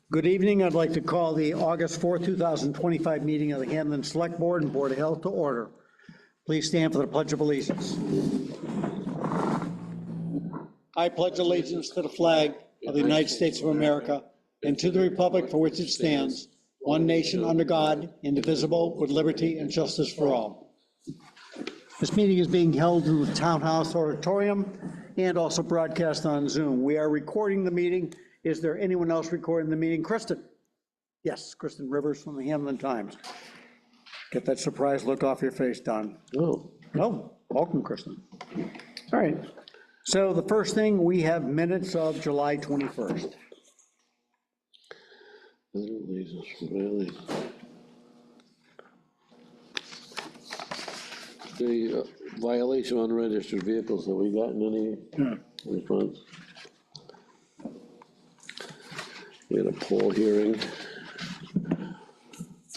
Good evening. I'd like to call the August 4th, 2025 meeting of the Hampden Selectboard and Board of Health to order. Please stand for the Pledge of Allegiance. I pledge allegiance to the flag of the United States of America and to the republic for which it stands, one nation under God, indivisible, with liberty and justice for all. This meeting is being held in the Townhouse Auditorium and also broadcast on Zoom. We are recording the meeting. Is there anyone else recording the meeting? Kristen? Yes, Kristen Rivers from the Hampden Times. Get that surprised look off your face, Don. Oh. Oh, welcome, Kristen. All right. So the first thing, we have minutes of July 21st. The violation on registered vehicles, have we gotten any response? We had a poll hearing.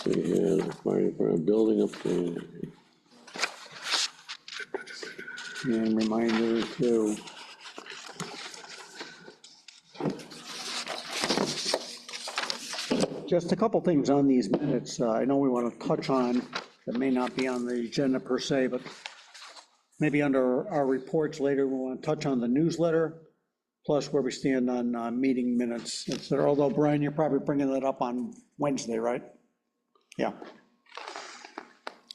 We had a fire department building up there. And reminder too. Just a couple things on these minutes. I know we want to touch on that may not be on the agenda per se, but maybe under our reports later, we want to touch on the newsletter, plus where we stand on meeting minutes, etc. Although, Brian, you're probably bringing that up on Wednesday, right? Yeah.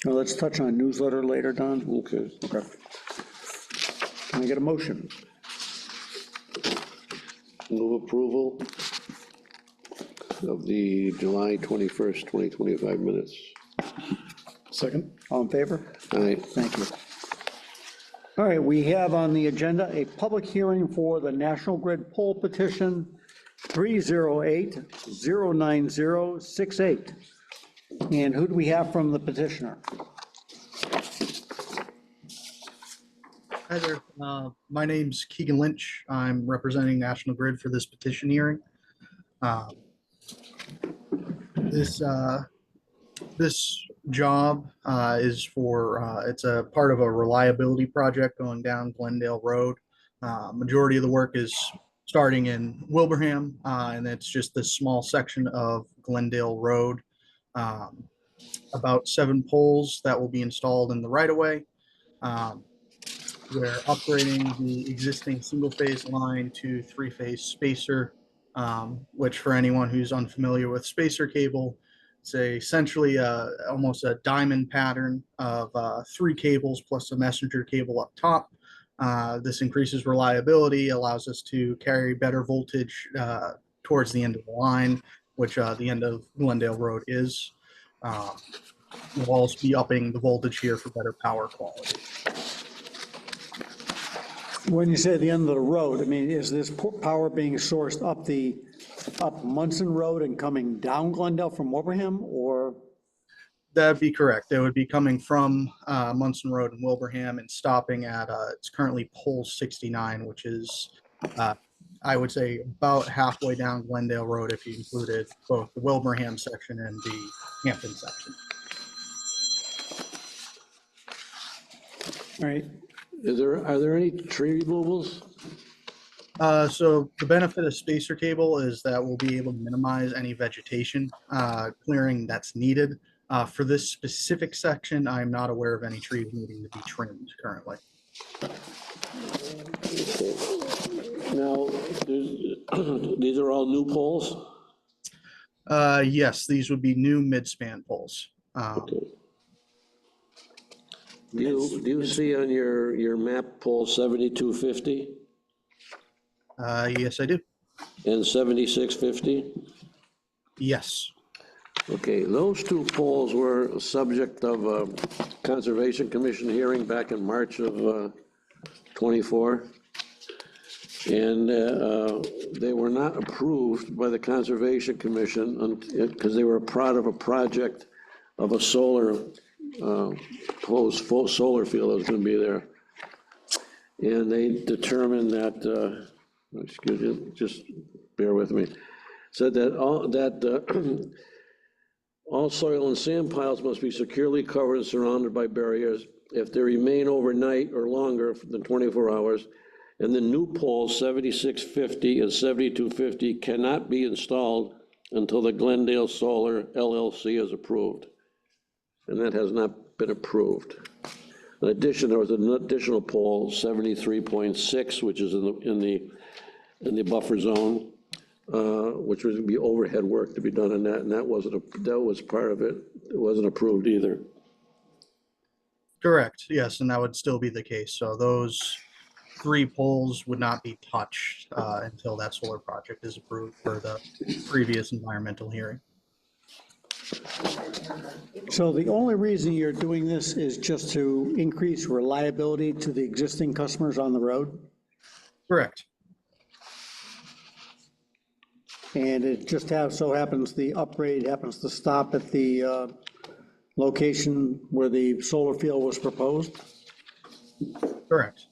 Well, let's touch on newsletter later, Don. Okay. Okay. Can I get a motion? Move approval of the July 21st, 2025 minutes. Second. All in favor? Aye. Thank you. All right, we have on the agenda a public hearing for the National Grid poll petition 308-09068. And who do we have from the petitioner? Hi there. My name's Keegan Lynch. I'm representing National Grid for this petition hearing. This job is for, it's a part of a reliability project going down Glendale Road. Majority of the work is starting in Wilbraham, and it's just this small section of Glendale Road. About 7 poles that will be installed in the right-of-way. We're upgrading the existing single-phase line to 3-phase spacer, which for anyone who's unfamiliar with spacer cable, it's essentially almost a diamond pattern of 3 cables plus a messenger cable up top. This increases reliability, allows us to carry better voltage towards the end of the line, which the end of Glendale Road is. We'll also be upping the voltage here for better power quality. When you say the end of the road, I mean, is this power being sourced up Munson Road and coming down Glendale from Wilbraham, or? That'd be correct. It would be coming from Munson Road in Wilbraham and stopping at, it's currently pole 69, which is, I would say, about halfway down Glendale Road if you included both the Wilbraham section and the Hampton section. All right. Are there any tree removals? So the benefit of spacer cable is that we'll be able to minimize any vegetation clearing that's needed. For this specific section, I'm not aware of any trees needing to be trimmed currently. Now, these are all new poles? Yes, these would be new mid-span poles. Okay. Do you see on your map pole 7250? Yes, I do. And 7650? Yes. Okay, those 2 poles were subject of a Conservation Commission hearing back in March of 24. And they were not approved by the Conservation Commission because they were part of a project of a solar proposed full solar field that was going to be there. And they determined that, excuse me, just bear with me, said that all soil and sand piles must be securely covered and surrounded by barriers. If they remain overnight or longer than 24 hours, and the new poles 7650 and 7250 cannot be installed until the Glendale Solar LLC is approved. And that has not been approved. In addition, there was an additional pole, 73.6, which is in the buffer zone, which was gonna be overhead work to be done in that, and that was part of it. It wasn't approved either. Correct, yes, and that would still be the case. So those 3 poles would not be touched until that solar project is approved for the previous environmental hearing. So the only reason you're doing this is just to increase reliability to the existing customers on the road? Correct. And it just so happens the upgrade happens to stop at the location where the solar field was proposed? Correct.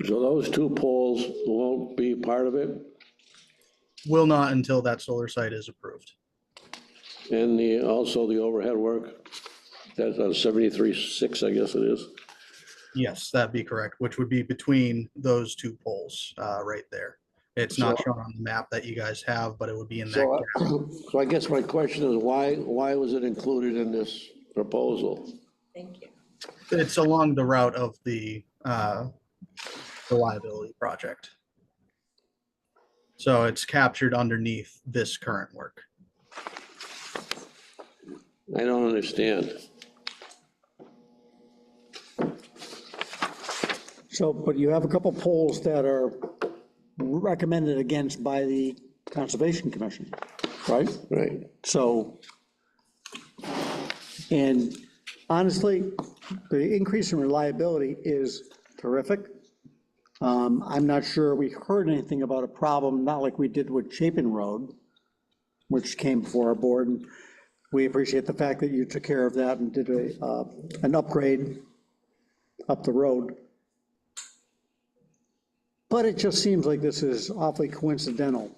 So those 2 poles won't be part of it? Will not until that solar site is approved. And also the overhead work, that's on 73.6, I guess it is. Yes, that'd be correct, which would be between those 2 poles right there. It's not shown on the map that you guys have, but it would be in that gap. So I guess my question is, why was it included in this proposal? Thank you. It's along the route of the reliability project. So it's captured underneath this current work. I don't understand. So, but you have a couple poles that are recommended against by the Conservation Commission, right? Right. So, and honestly, the increase in reliability is terrific. I'm not sure we heard anything about a problem, not like we did with Chapin Road, which came before our board. And we appreciate the fact that you took care of that and did an upgrade up the road. But it just seems like this is awfully coincidental.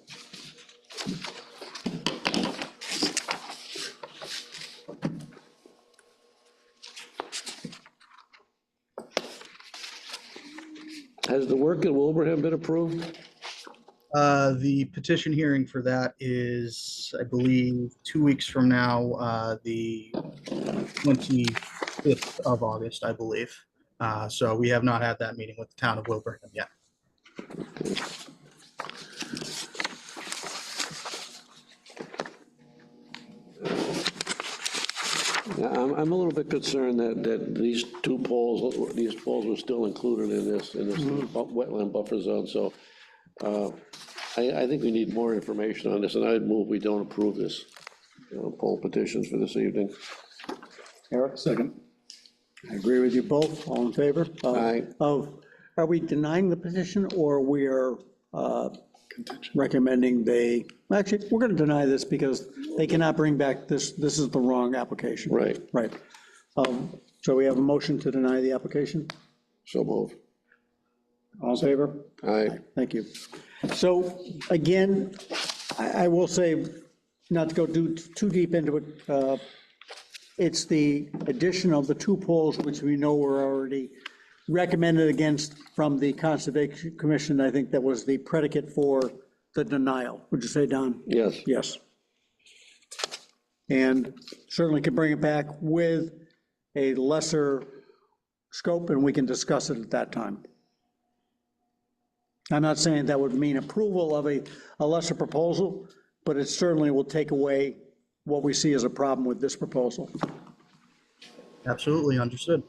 Has the work in Wilbraham been approved? The petition hearing for that is, I believe, 2 weeks from now, the 25th of August, I believe. So we have not had that meeting with the town of Wilbraham yet. Yeah, I'm a little bit concerned that these poles were still included in this wetland buffer zone, so I think we need more information on this, and I'd move we don't approve this, poll petitions for this evening. Eric? Second. I agree with you both. All in favor? Aye. Are we denying the petition, or we are recommending actually, we're going to deny this because they cannot bring back this is the wrong application. Right. Right. So we have a motion to deny the application? So move. All in favor? Aye. Thank you. So again, I will say, not to go too deep into it, it's the addition of the 2 poles, which we know were already recommended against from the Conservation Commission. I think that was the predicate for the denial. Would you say, Don? Yes. Yes. And certainly can bring it back with a lesser scope, and we can discuss it at that time. I'm not saying that would mean approval of a lesser proposal, but it certainly will take away what we see as a problem with this proposal. Absolutely understood.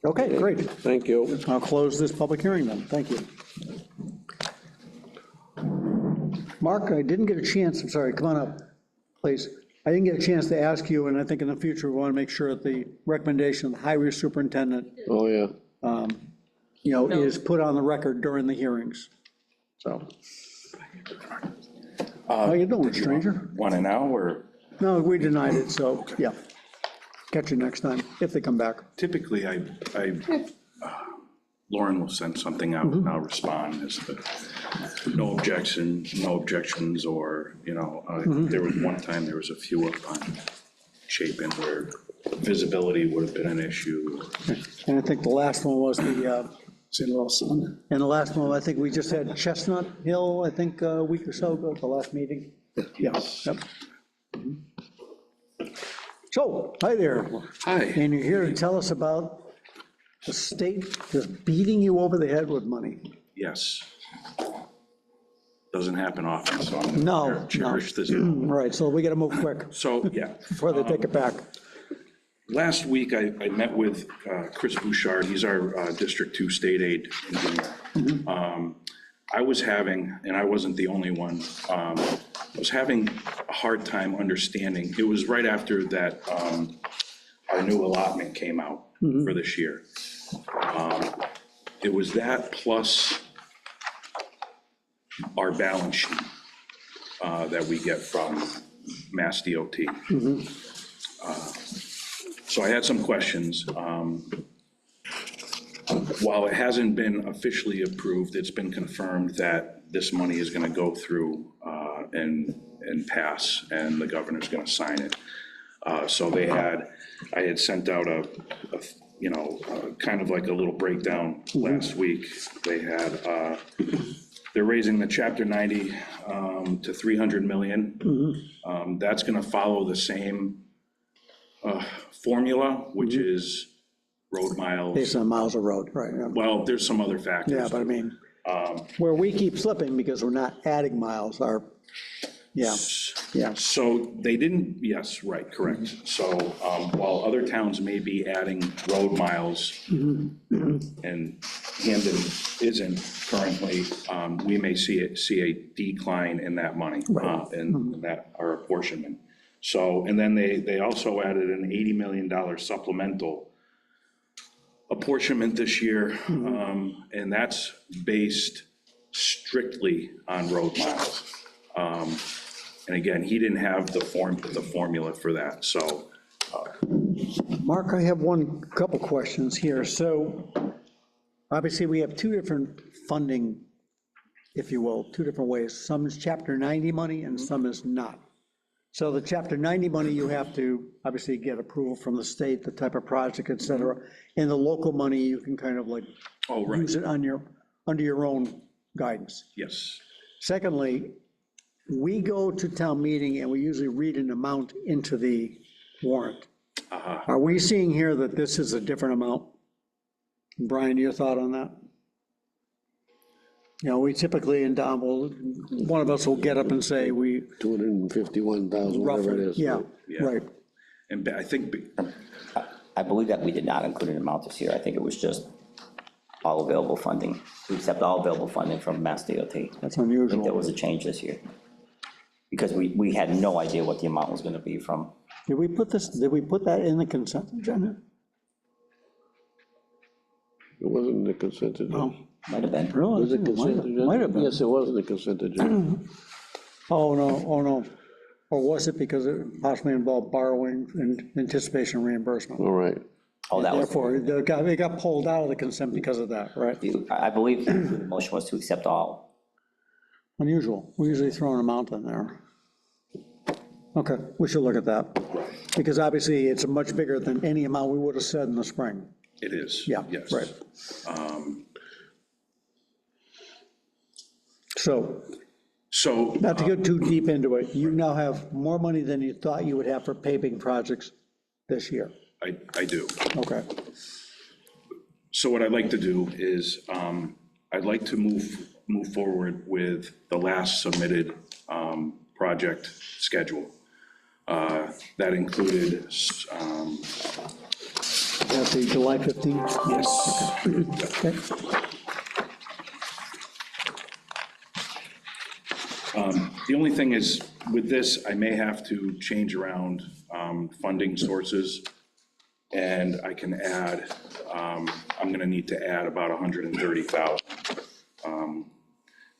Okay, great. Thank you. I'll close this public hearing then. Thank you. Mark, I didn't get a chance, I'm sorry, come on up, please. I didn't get a chance to ask you, and I think in the future, we want to make sure that the recommendation of the highway superintendent, Oh, yeah. is put on the record during the hearings. So, how you doing, stranger? Want to know, or No, we denied it, so, yeah. Catch you next time, if they come back. typically Lauren will send something out and I'll respond as to no objections, or, there was one time, there was a few up on Chapin where visibility would have been an issue. And I think the last one was the See a little sun. And the last one, I think we just had Chestnut Hill, I think, a week or so ago, the last meeting. Yes. Yep. So, hi there. Hi. And you're here to tell us about the state just beating you over the head with money. Yes. Doesn't happen often, so I'm No, going to no. cherish this. Right, so we gotta move quick So, yeah. before they take it back. Last week, I met with Chris Bouchard, he's our District 2 state aid engineer. I was having, and I wasn't the only one, I was having a hard time understanding. It was right after that our new allotment came out for this year. It was that plus our balance sheet that we get from Mass DOT. So I had some questions. While it hasn't been officially approved, it's been confirmed that this money is gonna go through and pass, and the governor's gonna sign it. So I had sent out a kind of like a little breakdown last week. They had, they're raising the Chapter 90 to 300 million. That's gonna follow the same formula, which is road miles. Based on miles of road, right, yeah. Well, there's some other factors. Yeah, but I mean, where we keep slipping because we're not adding miles, yeah. So they didn't, yes, right, correct. So while other towns may be adding road miles and Hampden isn't currently, we may see a decline in that money, in that, our apportionment. So, and then they also added an $80 million supplemental apportionment this year, and that's based strictly on road miles. And again, he didn't have the formula for that, so. Mark, I have couple questions here. So obviously, we have two different funding, if you will, two different ways. Some is Chapter 90 money and some is not. So the Chapter 90 money, you have to obviously get approval from the state, the type of project, et cetera. And the local money, you can kind of like use it under your own guidance. Yes, Secondly, we go to town meeting and we usually read an amount into the warrant. Are we seeing here that this is a different amount? Brian, your thought on that? You know, we typically in Don, one of us will get up and say we. 251,000, whatever it is. Yeah, Yeah. right. and I think, I believe that we did not include an amount this year. I think it was just all available funding. We accept all available funding from Mass DOT. That's I think there unusual. was a change this year. Because we had no idea what the amount was gonna be from. Did we put that in the consent agenda? It wasn't in the consent agenda. No. Might have been. Really? Was it consent agenda? Might have been. Yes, it was in the consent agenda. Oh, no. Or was it because it possibly involved borrowing and anticipation reimbursement? All right. Oh, that was, Therefore, they got pulled out of the consent because of that, right? I believe the motion was to accept all. Unusual. We usually throw an amount in there. Okay, we should look at that. Because obviously, it's much bigger than any amount we would have said in the spring. it is. Yeah, Yes. right. So, not to go too deep into it, you now have more money than you thought you would have for paving projects this year. I do. Okay. So what I'd like to do is, I'd like to move forward with the last submitted project schedule. That included, That's the July 15th? yes, Okay. the only thing is, with this, I may have to change around funding sources, and I can add, I'm gonna need to add about 130,000.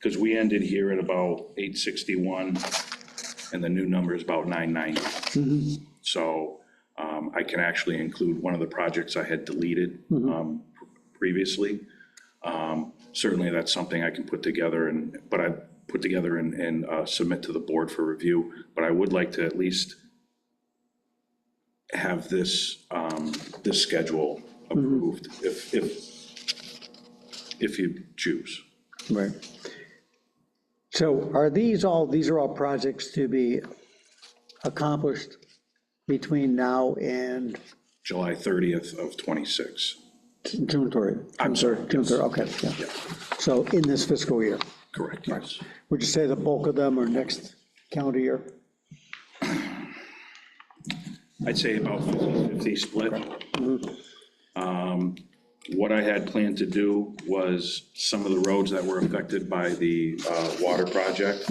Because we ended here at about 861, and the new number is about 990. So I can actually include one of the projects I had deleted previously. Certainly, that's something I can put together, but I put together and submit to the board for review. But I would like to at least have this, this schedule approved. if you choose. Right. So are these are all projects to be accomplished between now and July 30th of '26. June 30th? I'm sorry, June yes. 30th, okay, yeah. So in this fiscal year? Correct, yes. Would you say the bulk of them are next calendar year? I'd say about 50/50 split. What I had planned to do was some of the roads that were affected by the water project,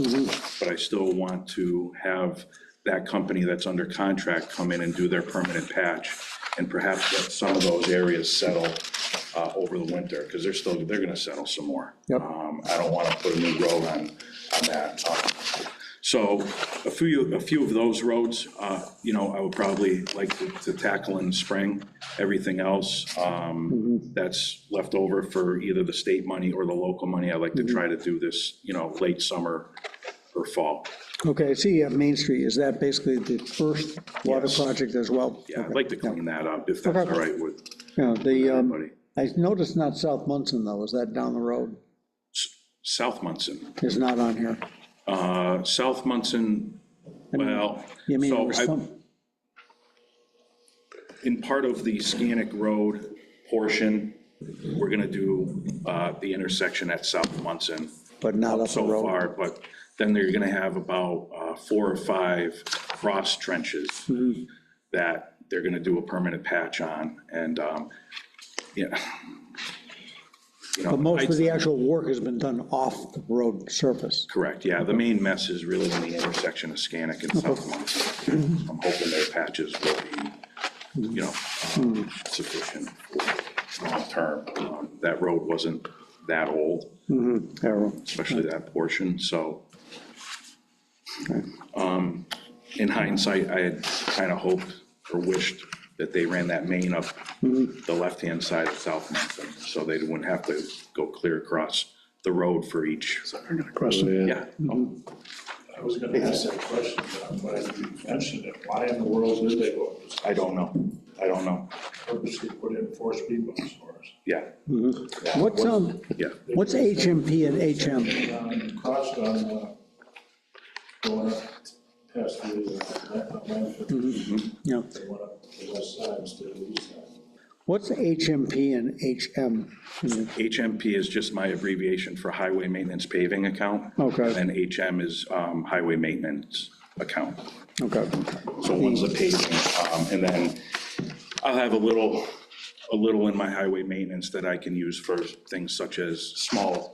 but I still want to have that company that's under contract come in and do their permanent patch, and perhaps let some of those areas settle over the winter, because they're gonna settle some more. Yep. I don't wanna put a new road on that. So a few of those roads, you know, I would probably like to tackle in the spring. Everything else that's left over for either the state money or the local money, I like to try to do this, you know, late summer or fall. Okay, I see Main Street, is that basically the first water Yes. project as well? Yeah, I'd like to clean that up, if that's all Okay. right with Yeah, everybody. I noticed not South Munson though, is that down the road? South Munson. Is not on here. South Munson, well, You mean there so was some, in part of the Scannick Road portion, we're gonna do the intersection at South Munson but not up the so road? far, but then they're gonna have about 4 or 5 cross trenches that they're gonna do a permanent patch on, and, yeah. You know, But most of I'd- the actual work has been done off the road surface. Correct, yeah, the main mess is really in the intersection of Scannick and South Munson. I'm hoping their patches will be, you know, sufficient for long-term. That road wasn't that old, especially that portion, so. In hindsight, I had kind of hoped or wished that they ran that main up the left-hand side of South Munson, so they wouldn't have to go clear across the road for each. Yeah. I was gonna ask that question, but I'm glad you mentioned it. Why in the world did they go up this? I don't know, Purposely put in 4 speed bumps for us? yeah, What's, yeah. what's HMP and HM? Crossed on, going up past the landfill. Yeah. They went up the west side instead of the east side. What's HMP and HM? HMP is just my abbreviation for highway maintenance paving account. Okay. And then HM is highway maintenance account. Okay, So one's the paving, and then I'll have a little in my highway maintenance that I can use for things such as small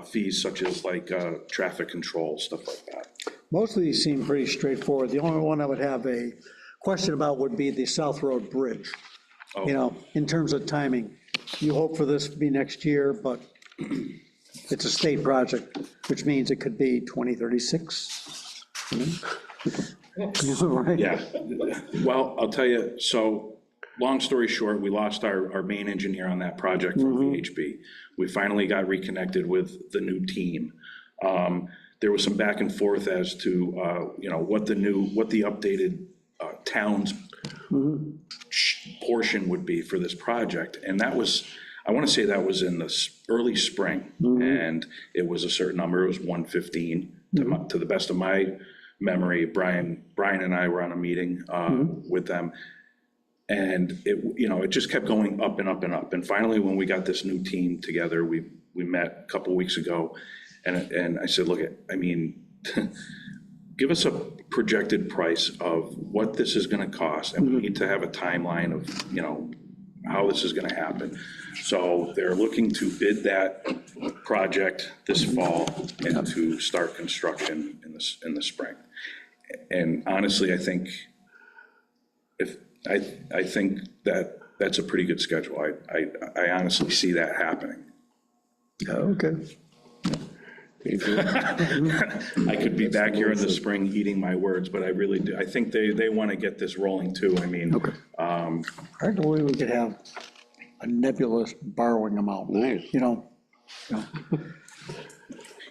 fees, such as like traffic control, stuff like that. most of these seem pretty straightforward. The only one I would have a question about would be the South Road Bridge. You know, in terms of timing, you hope for this to be next year, but it's a state project, which means it could be 2036. Right? Yeah, well, I'll tell you, so, long story short, we lost our main engineer on that project from VHB. We finally got reconnected with the new team. There was some back and forth as to, you know, what the updated town's portion would be for this project, and that was, I want to say that was in the early spring, and it was a certain number, it was 115, to the best of my memory. Brian and I were on a meeting with them, and it, you know, it just kept going up and up and up, and finally, when we got this new team together, we met a couple weeks ago, and I said, look, I mean, give us a projected price of what this is gonna cost, and we need to have a timeline of, you know, how this is gonna happen. So they're looking to bid that project this fall and to start construction in the spring. And honestly, I think I think that's a pretty good schedule. I honestly see that happening. Okay. I could be back here in the spring eating my words, but I really do. I think they want to get this rolling too. I mean, Hard to believe we could have a nebulous borrowing amount. Nice. You know,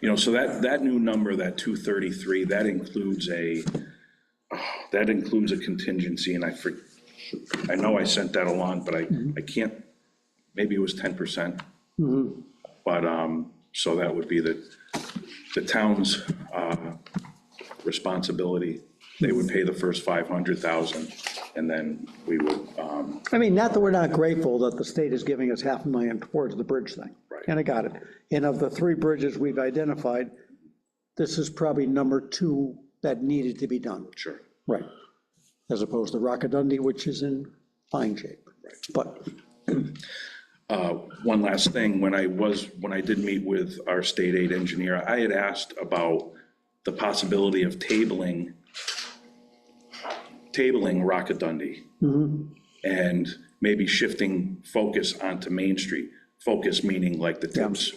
you know, so that new number, that 233, that includes a contingency, and I know I sent that along, but I can't, maybe it was 10%. But, so that would be the town's responsibility. They would pay the first 500,000, and then we would, I mean, not that we're not grateful that the state is giving us $500,000 towards the bridge thing. Right. And I got it. And of the 3 bridges we've identified, this is probably number 2 that needed to be done. sure. Right. As opposed to Rockadundy, which is in fine shape. Right. But, One last thing, when I did meet with our state aid engineer, I had asked about the possibility of tabling Rockadundy. And maybe shifting focus onto Main Street, focus meaning like the tips,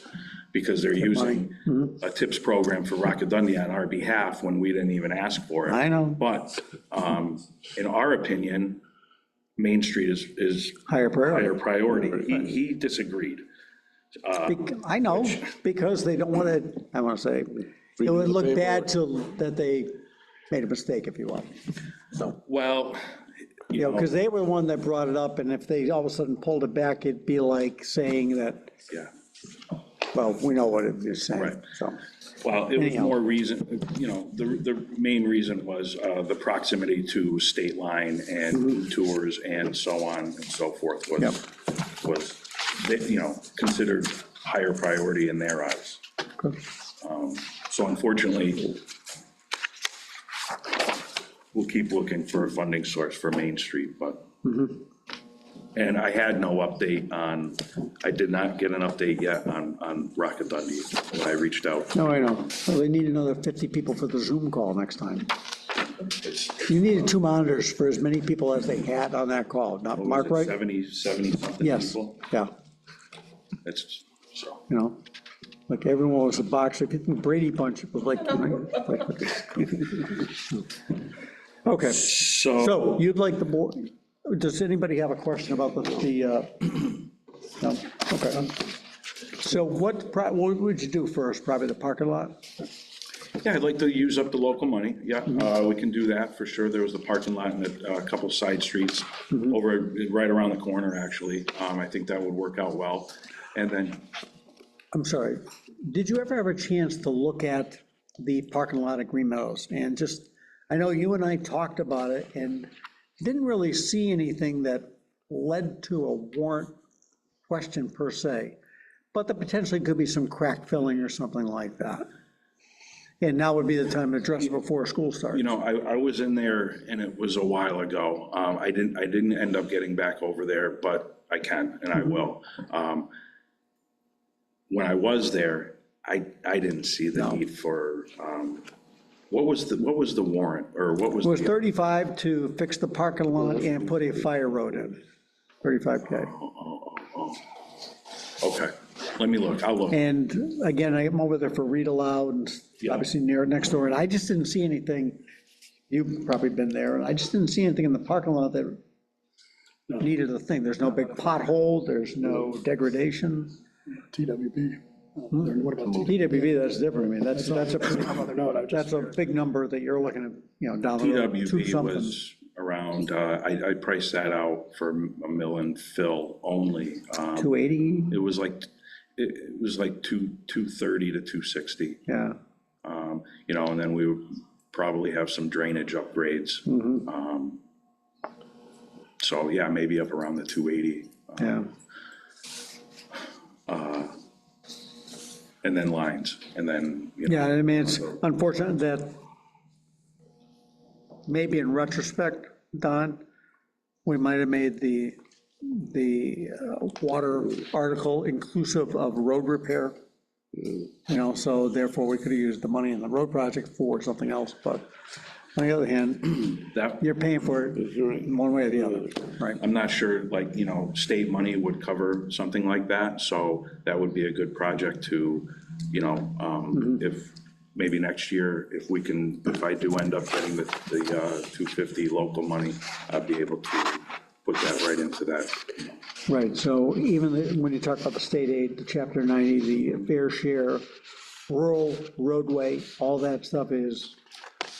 because they're using a tips program for Rockadundy on our behalf when we didn't even ask for it. I know. But in our opinion, Main Street is higher priority. higher priority. He disagreed. I know, because they don't want to, I want to say, it would look bad that they made a mistake, if you will. So, Well, you know, because they were the one that brought it up, and if they all of a sudden pulled it back, it'd be like saying that, yeah. well, we know what it is saying, Right. so. Well, it was Anyhow. more reason, you know, the main reason was the proximity to state line and tours and so on and so forth was, you know, considered higher priority in their eyes. So unfortunately, we'll keep looking for a funding source for Main Street, but. And I had no update on, I did not get an update yet on Rockadundy when I reached out. No, I know. Well, they need another 50 people for the Zoom call next time. It's You needed 2 monitors for as many people as they had on that call, not Mark, right? 70 something Yes, people. yeah, It's, so, you know, like everyone was a boxer, Brady Bunch, it was like, okay, so, so you'd like the board, does anybody have a question about no, okay. So what would you do first, probably the parking lot? yeah, I'd like to use up the local money, yeah, we can do that for sure. There was the parking lot and a couple side streets over, right around the corner, actually. I think that would work out well. And then, I'm sorry, did you ever have a chance to look at the parking lot at Green Meadows? And just, I know you and I talked about it and didn't really see anything that led to a warrant question per se, but there potentially could be some crack filling or something like that. And now would be the time to address it before school starts. you know, I was in there and it was a while ago. I didn't end up getting back over there, but I can and I will. When I was there, I didn't see the need for, what was the warrant, or what was? It was the- 35 to fix the parking lot and put a fire road in, 35K. Okay, let me look, I'll look. And again, I'm over there for read aloud, and Yeah. obviously near, next door, and I just didn't see anything, you've probably been there, and I just didn't see anything in the parking lot that needed a thing. There's no big pothole, there's no degradation. TWB. What about TWB? TWB, that's different, I mean, that's a, Another note, I just, that's a big number that you're looking at, you know, down the road, 2 TWB something. was around, I priced that out for a mill and fill only. 280, It was like 230 to 260. yeah, You know, and then we would probably have some drainage upgrades. So, yeah, maybe up around the 280. yeah. And then lines, and then, you know. Yeah, I mean, it's unfortunate that maybe in retrospect, Don, we might have made the water article inclusive of road repair. You know, so therefore we could have used the money in the road project for something else, but on the other hand, That, you're paying for it one way or the other, right? I'm not sure, like, you know, state money would cover something like that, so that would be a good project to, you know, if, maybe next year, if I do end up getting the 250 local money, I'd be able to put that right into that. Right, so even when you talk about the state aid, the chapter 90, the fair share, rural roadway, all that stuff is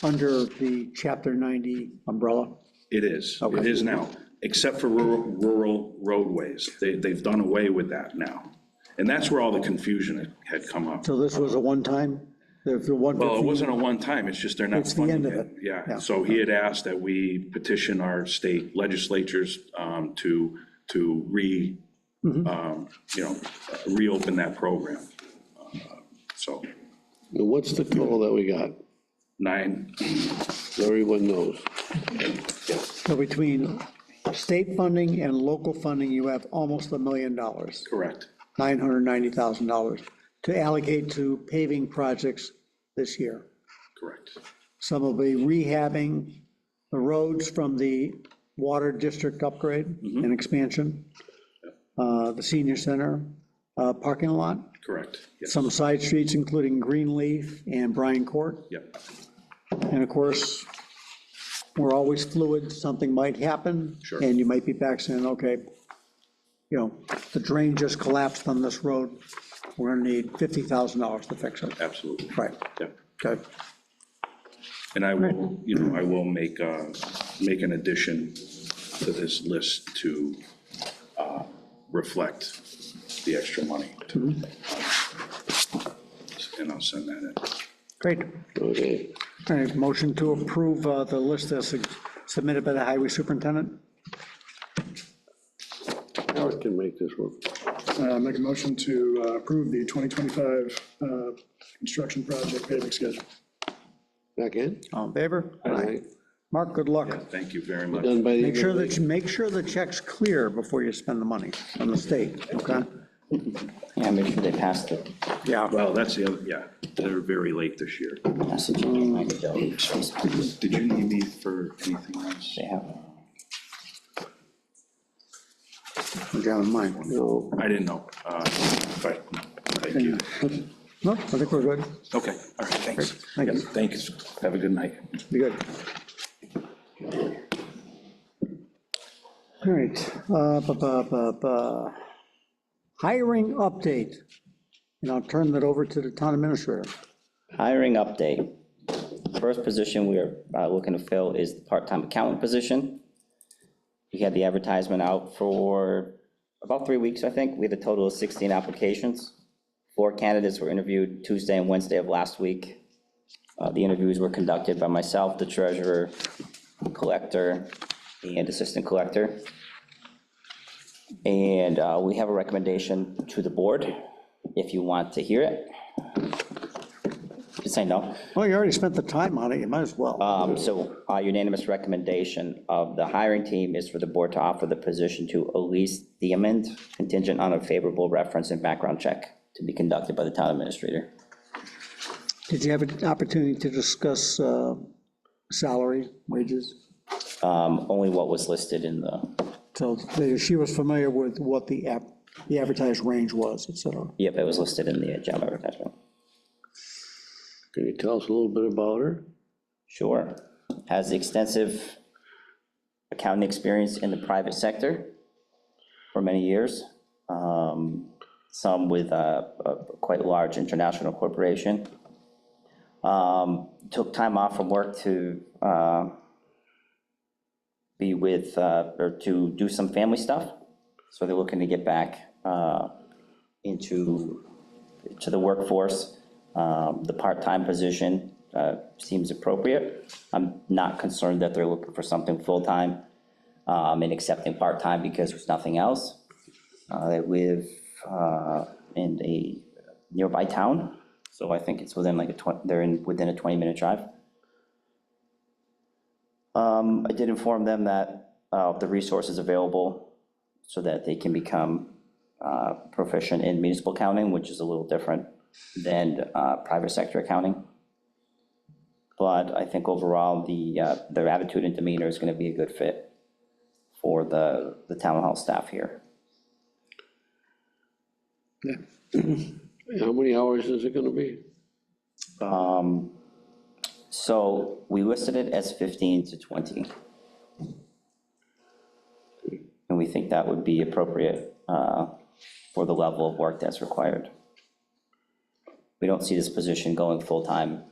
under the chapter 90 umbrella? It is, it Okay. is now, except for rural roadways. They've done away with that now. And that's where all the confusion had come up. So this was a one-time, the one. Well, it wasn't a one-time, it's just they're not It's the end funding of it. it. Yeah, Yeah. so he had asked that we petition our state legislatures to reopen that program. So Now, what's the total that we got? 9, Everyone knows. So between state funding and local funding, you have almost $1 million, correct, $990,000 to allocate to paving projects this year. correct. Some will be rehabbing the roads from the water district upgrade and expansion, the senior center parking lot, Correct, yes. some side streets, including Greenleaf and Bryan Court. Yep, And of course, we're always fluid, something might happen. Sure. And you might be back saying, okay, you know, the drain just collapsed on this road, we're gonna need $50,000 to fix it. absolutely. Right, Yep. okay. And I will, I will make an addition to this list to reflect the extra money. And I'll send that in. Great. Okay, All right, motion to approve the list as submitted by the highway superintendent. Howard can make this work. Make a motion to approve the 2025 construction project paving schedule. Second? All in favor? Aye. Mark, good luck. Thank you very much. Done by the. Make sure the check's clear before you spend the money from the state, okay? Yeah, make sure they pass the Yeah. Well, that's the other, yeah, they're very late this year. messaging language out. Did you need me for anything else? They have. Down in mine. No, I didn't know, but, thank you. No, I think we're good. Okay, all right, thanks. Thank you. Yes, thanks, have a good night. Be good. All right. Hiring update. And I'll turn that over to the town administrator. Hiring update. First position we are looking to fill is the part-time accountant position. We had the advertisement out for about 3 weeks, I think. We had a total of 16 applications. 4 candidates were interviewed Tuesday and Wednesday of last week. The interviews were conducted by myself, the treasurer, collector, and assistant collector. And we have a recommendation to the board, if you want to hear it. Just say no. Well, you already spent the time on it, you might as well. So our unanimous recommendation of the hiring team is for the board to offer the position to Elise Diamond, contingent on a favorable reference and background check to be conducted by the town administrator. Did you have an opportunity to discuss salary, wages? Only what was listed in the, So she was familiar with what the advertised range was, et cetera. yep, it was listed in the job advertisement. can you tell us a little bit about her? Sure. Has extensive accounting experience in the private sector for many years. Some with a quite large international corporation. Took time off from work to be with, or to do some family stuff. So they're looking to get back into the workforce. The part-time position seems appropriate. I'm not concerned that they're looking for something full-time and accepting part-time because there's nothing else. They live in a nearby town, so I think it's within like within a 20-minute drive. I did inform them that the resources available so that they can become proficient in municipal accounting, which is a little different than private sector accounting. But I think overall, their attitude and demeanor is going to be a good fit for the town hall staff here. How many hours is it gonna be? So we listed it as 15 to 20. And we think that would be appropriate for the level of work that's required. We don't see this position going full-time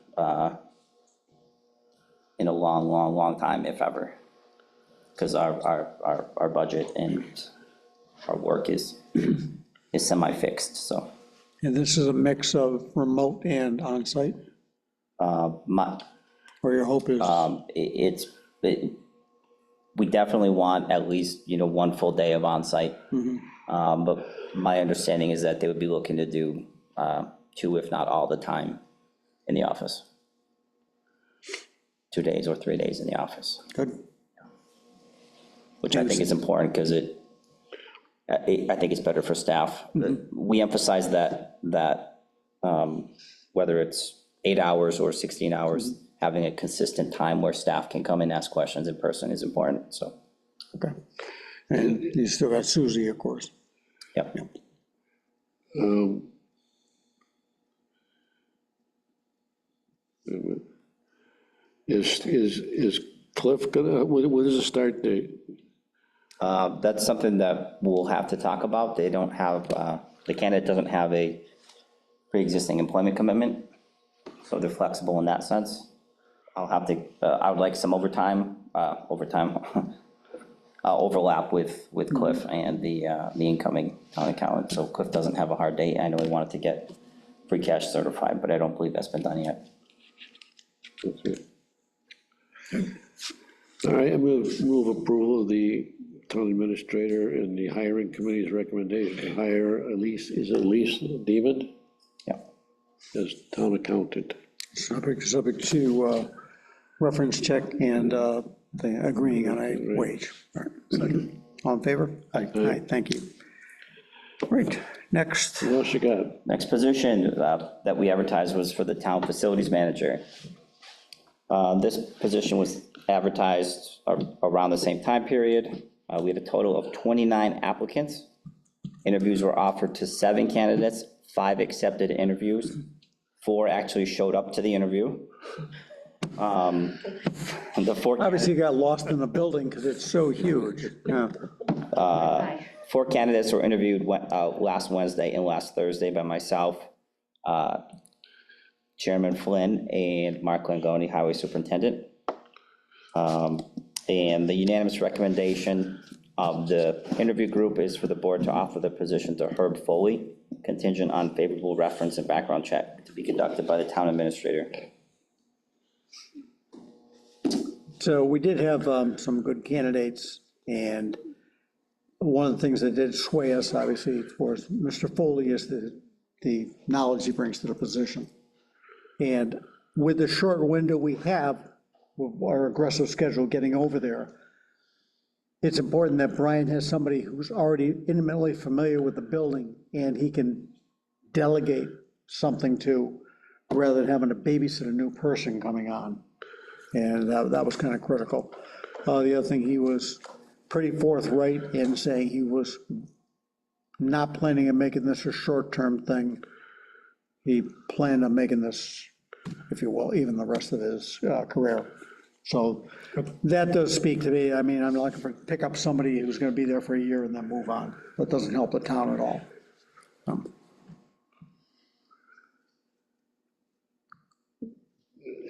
in a long time, if ever, because our budget and our work is is semi-fixed, so. And this is a mix of remote and on-site, My, or your hope is? we definitely want at least, 1 full day of on-site. But my understanding is that they would be looking to do 2, if not all the time in the office. 2 days or 3 days in the office, Good. which I think is important because I think it's better for staff. We emphasize that whether it's 8 hours or 16 hours, having a consistent time where staff can come and ask questions in person is important, so. Okay. And you still got Susie, of course. Yep. Is Cliff gonna, what is the start date? That's something that we'll have to talk about. They don't have, the candidate doesn't have a pre-existing employment commitment, so they're flexible in that sense. I'll have to, I would like some overlap with Cliff and the incoming town accountant, so Cliff doesn't have a hard date. I know he wanted to get free cash certified, but I don't believe that's been done yet. Okay. All right, I move approval of the town administrator and the hiring committee's recommendation to hire Elise Demon Yeah. as town accountant. Subject to reference check and the agreeing on a wage. All right, second. All in favor? Aye, thank you. Right, next. What else you got? Next position that we advertised was for the town facilities manager. This position was advertised around the same time period. We had a total of 29 applicants. Interviews were offered to 7 candidates, 5 accepted interviews, 4 actually showed up to the interview. The 4 Obviously, you got lost in the building because it's so huge. Yeah. 4 candidates were interviewed last Wednesday and last Thursday by myself, Chairman Flynn, and Mark Langoni, Highway Superintendent. And the unanimous recommendation of the interview group is for the board to offer the position to Herb Foley, contingent on favorable reference and background check to be conducted by the town administrator. So we did have some good candidates, and one of the things that did sway us, obviously, was Mr. Foley is the knowledge he brings to the position. And with the short window we have, with our aggressive schedule getting over there, it's important that Brian has somebody who's already intimately familiar with the building and he can delegate something to, rather than having to babysit a new person coming on. And that was kind of critical. The other thing, he was pretty forthright in saying he was not planning on making this a short-term thing. He planned on making this, if you will, even the rest of his career. So that does speak to me. I mean, I'm looking for, pick up somebody who's gonna be there for a year and then move on. That doesn't help the town at all.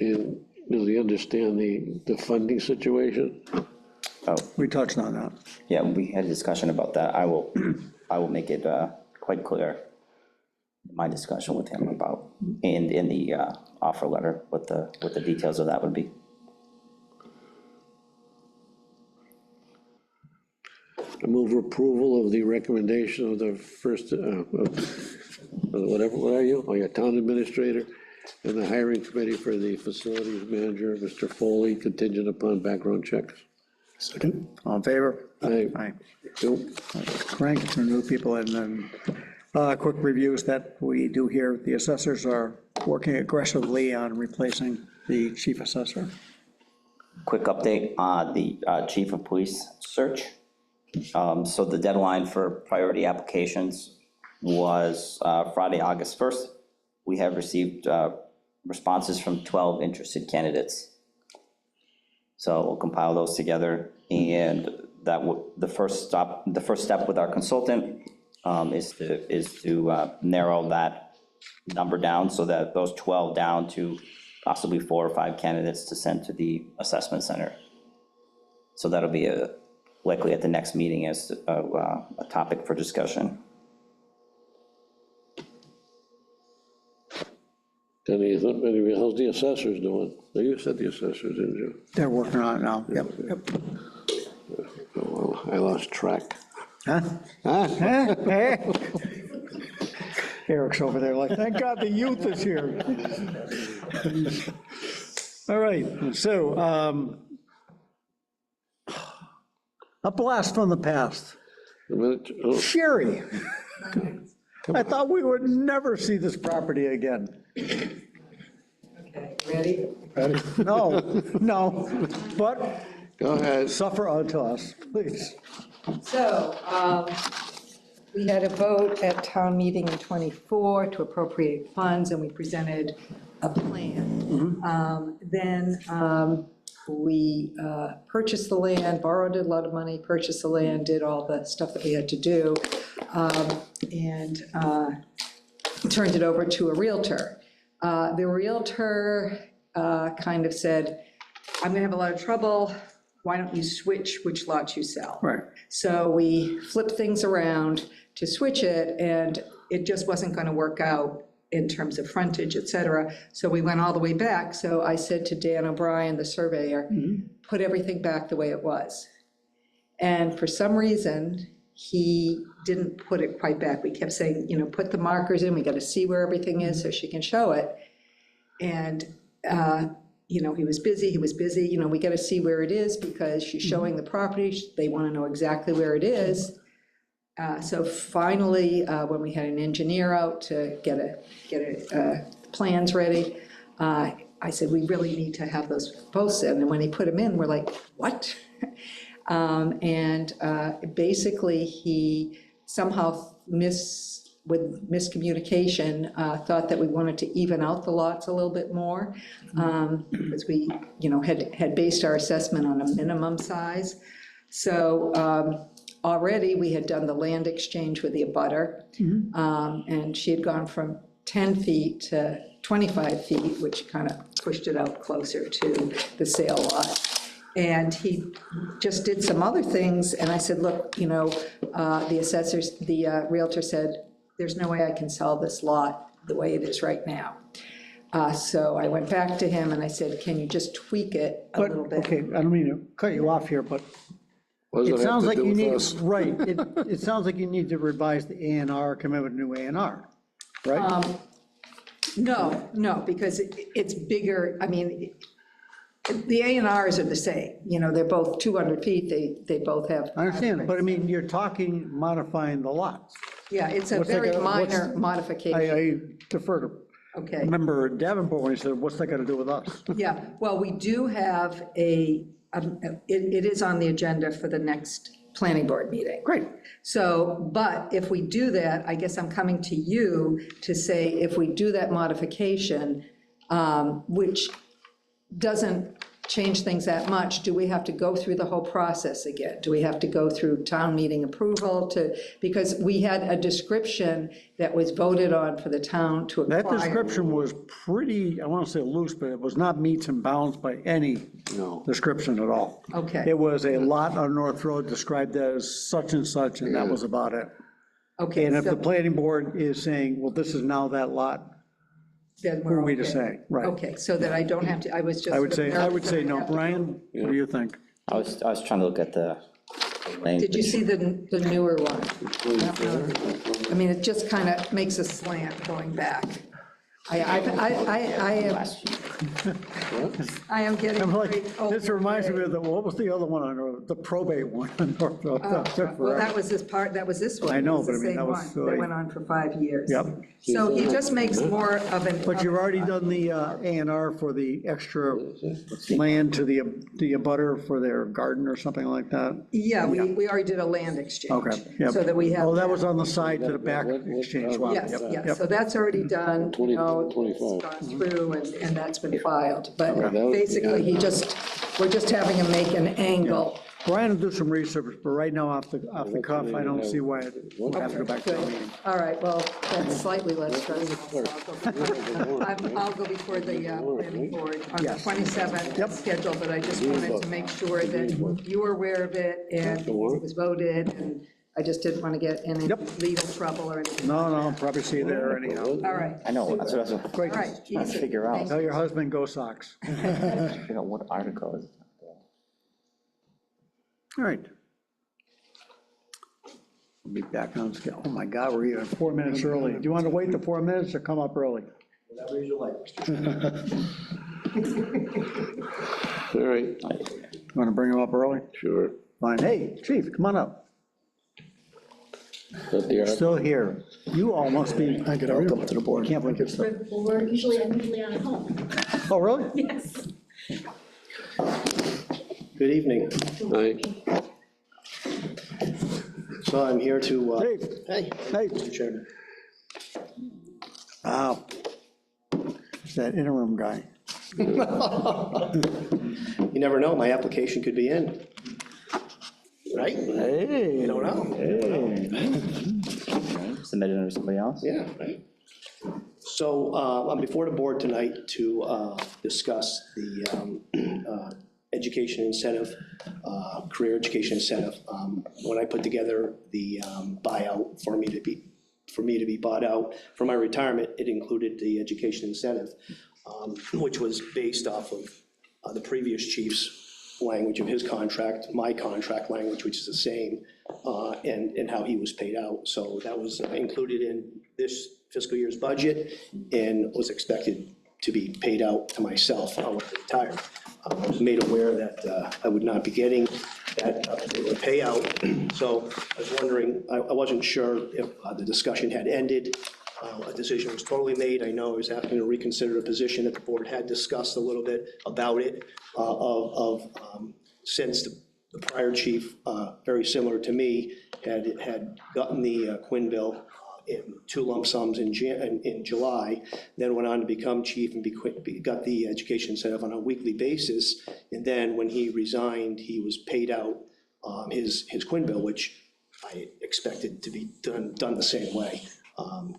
And does he understand the funding situation? We touched on that. Yeah, we had a discussion about that. I will make it quite clear, my discussion with him about, and in the offer letter, what the details of that would be. I move approval of the recommendation of the first, whatever, what are you? Oh, yeah, town administrator and the hiring committee for the facilities manager, Mr. Foley, contingent upon background checks. Second. All in favor? Aye. Aye. Nope. Crank for new people, and then quick reviews that we do here. The assessors are working aggressively on replacing the chief assessor. Quick update on the chief of police search. So the deadline for priority applications was Friday, August 1st. We have received responses from 12 interested candidates. So we'll compile those together, and that the first step with our consultant is to narrow that number down, so that those 12 down to possibly 4 or 5 candidates to send to the assessment center. So that'll be likely at the next meeting as a topic for discussion. How's the assessors doing? You said the assessors, didn't you? They're working on it now, yep. Oh, well, I lost track. Huh? Huh? Eric's over there like, thank God the youth is here. All right, so, a blast from the past. A minute, oh, Sherry, I thought we would never see this property again. Okay, ready? No, no, but go ahead. suffer unto us, please. So, we had a vote at town meeting in '24 to appropriate funds, and we presented a plan. Then we purchased the land, borrowed a lot of money, purchased the land, did all the stuff that we had to do, and turned it over to a realtor. The realtor kind of said, I'm gonna have a lot of trouble, why don't you switch which lots you sell? Right. So we flipped things around to switch it, and it just wasn't gonna work out in terms of frontage, et cetera. So we went all the way back. So I said to Dan O'Brien, the surveyor, put everything back the way it was. And for some reason, he didn't put it quite back. We kept saying, you know, put the markers in, we gotta see where everything is so she can show it. And, you know, he was busy, you know, we gotta see where it is because she's showing the property, they wanna know exactly where it is. So finally, when we had an engineer out to get plans ready, I said, we really need to have those posts in. And when he put them in, we're like, what? Basically, he somehow with miscommunication, thought that we wanted to even out the lots a little bit more, because we, you know, had based our assessment on a minimum size. So already we had done the land exchange with the abutter, and she had gone from 10 feet to 25 feet, which kind of pushed it out closer to the sale lot. And he just did some other things, and I said, look, you know, the realtor said, there's no way I can sell this lot the way it is right now. So I went back to him and I said, can you just tweak it a But, little bit? okay, I don't mean to cut you off here, but What does it have sounds to like do you with need, us? right, it sounds like you need to revise the A and R, come up with a new A and R, right? No, because it's bigger, I mean, the A&Rs are the same, you know, they're both 200 feet, they both have. I understand, but I mean, you're talking modifying the lots. Yeah, it's a What's that very gonna- what's- minor modification, I defer to okay. member Davenport when he said, what's that got to do with us? Yeah, well, we do have it is on the agenda for the next planning board meeting. Great. So, but if we do that, I guess I'm coming to you to say, if we do that modification, which doesn't change things that much, do we have to go through the whole process again? Do we have to go through town meeting approval because we had a description that was voted on for the town to acquire. That description was pretty, I want to say loose, but it was not meets and bounds by any description at all. Okay. It was a lot on North Road described as such and such, and that was about it. Okay, And if the so planning board is saying, well, this is now that lot, then who we're are we to okay. say? Right. Okay, so that I don't have to, I was just. I would say no. Brian, what do you think? I was trying to look at the language. Did you see the newer one? I mean, it just kind of makes a slant going back. I am getting I'm like, very old. this reminds me of what was the other one on the probate one on North Road? Well, that was this one. I know, It was the but I mean, same that was one. silly. That went on for 5 years. Yep. So he just makes more of an. But you've already done the A and R for the extra land to the abutter for their garden or something like that? Yeah, we already did a land exchange. Okay, yep. So that we have. Oh, that was on the side to the back exchange lot. Yes, Yep, yes, yep. so that's already done, you know, it's 25. gone through and that's been filed. But Okay. basically, we're just having him make an angle. Brian will do some research, but right now, off the cuff, I don't see why it would have to go back to the Good. meeting. All right, well, that's slightly less stressful. So I'll go before the planning board on the Yes. 27th Yep. schedule, but I just wanted to make sure that you were aware of it and it was voted. And I just didn't want to get in any legal trouble or anything. No, no, probably see you there anyhow. All right, I know, that's what I was Great. all right, trying to easy. figure out. Tell your husband, go Sox. Figure out what article is. All right. We'll be back on schedule. Oh, my God, we're even 4 minutes early. Do you want to wait the 4 minutes or come up early? Whatever you like, Mr. All right, You want to bring him up early? sure. Fine. Hey, chief, come on up. But the art- Still here. You all must be. I get welcome to the board. Can't believe it's. Or usually I'm usually on home. Oh, really? Yes. Good evening. Aye. So I'm here to, Dave. hey, Hey. Mr. Chairman. Wow. It's that interim guy. You never know, my application could be in. Right? Hey. You don't know. Submitted under somebody else? Yeah, right. So I'm before the board tonight to discuss the education incentive, career education incentive. When I put together the buyout for me to be bought out for my retirement, it included the education incentive, which was based off of the previous chief's language of his contract, my contract language, which is the same, and how he was paid out. So that was included in this fiscal year's budget and was expected to be paid out to myself when I retired. I was made aware that I would not be getting that particular payout. So I was wondering, I wasn't sure if the discussion had ended. A decision was totally made. I know I was asking to reconsider a position that the board had discussed a little bit about it, since the prior chief, very similar to me, had gotten the Quinn bill in 2 lump sums in July, then went on to become chief and got the education incentive on a weekly basis. And then when he resigned, he was paid out his Quinn bill, which I expected to be done the same way,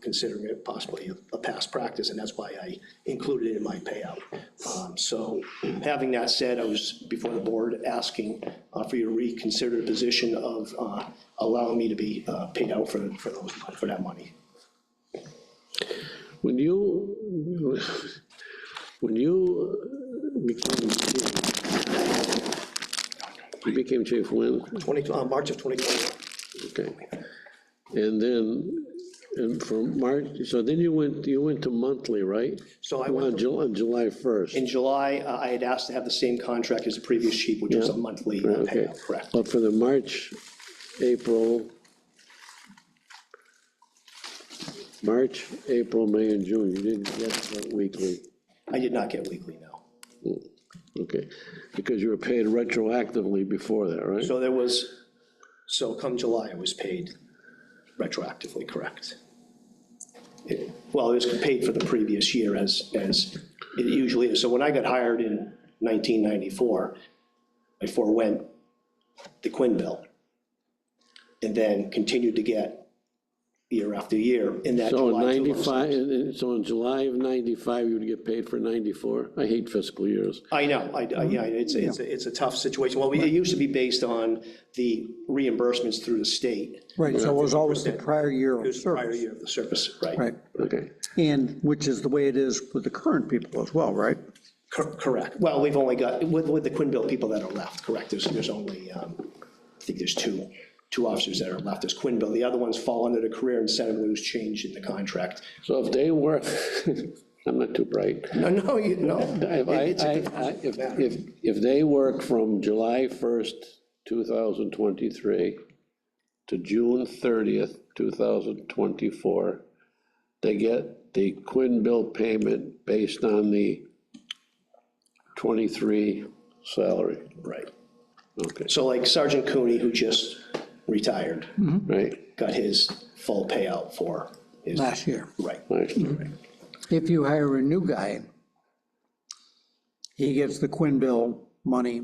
considering it possibly a past practice, and that's why I included it in my payout. So having that said, I was before the board asking for you to reconsider the position of allowing me to be paid out for that money. When you became chief, you became chief when? March of 2021. Okay. And then, and from March, so then you went to monthly, right? So I went On July 1st. in July, I had asked to have the same contract as the previous chief, which was a monthly Okay. payout, correct? But for the March, April, May, and June, you didn't get weekly. I did not get weekly, no. Okay, because you were paid retroactively before that, right? So come July, I was paid retroactively, correct? Well, it was paid for the previous year as it usually is. So when I got hired in 1994, I forewent the Quinn bill and then continued to get year after year in that So in July. 95, so in July of 95, you would get paid for 94? I hate fiscal years. I know, yeah, it's a tough situation. Well, it used to be based on the reimbursements through the state. Right, so it was always the prior year It of was the prior service. year of the service, right? Right, Okay. and which is the way it is with the current people as well, right? Correct. Well, we've only got, with the Quinn bill people that are left, correct, there's only, I think there's two officers that are left as Quinn bill. The other ones fall under the career incentive, which was changed in the contract. So if they work, I'm not too bright. No. If they work from July 1st, 2023 to June 30th, 2024, they get the Quinn bill payment based on the 23 salary. Right. Okay, So like Sergeant Cooney, who just retired, right. got his full payout for his. Last year. Right. Nice. If you hire a new guy, he gets the Quinn bill money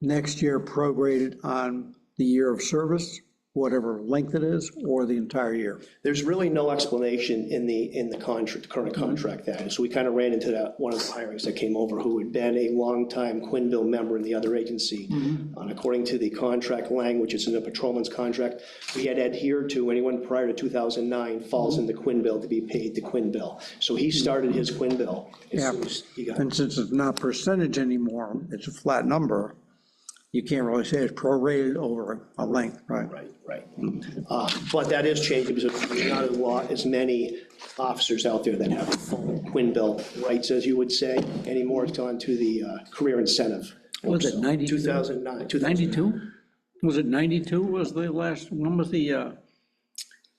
next year prorated on the year of service, whatever length it is, or the entire year? There's really no explanation in the contract, current contract that, so we kind of ran into that, one of the hirings that came over who had been a longtime Quinville member in the other agency. And according to the contract language, it's in the patrolman's contract, we had adhered to anyone prior to 2009 falls in the Quinville to be paid the Quinville. So he started his Quinville as Yeah, soon as he got. and since it's not percentage anymore, it's a flat number, you can't really say it's prorated over a length, right? Right. But that is changing because there's not a lot, as many officers out there that have full Quinville rights, as you would say, anymore. It's gone to the career incentive. Was it 92? 2009. 92? Was it 92 was the last, when was the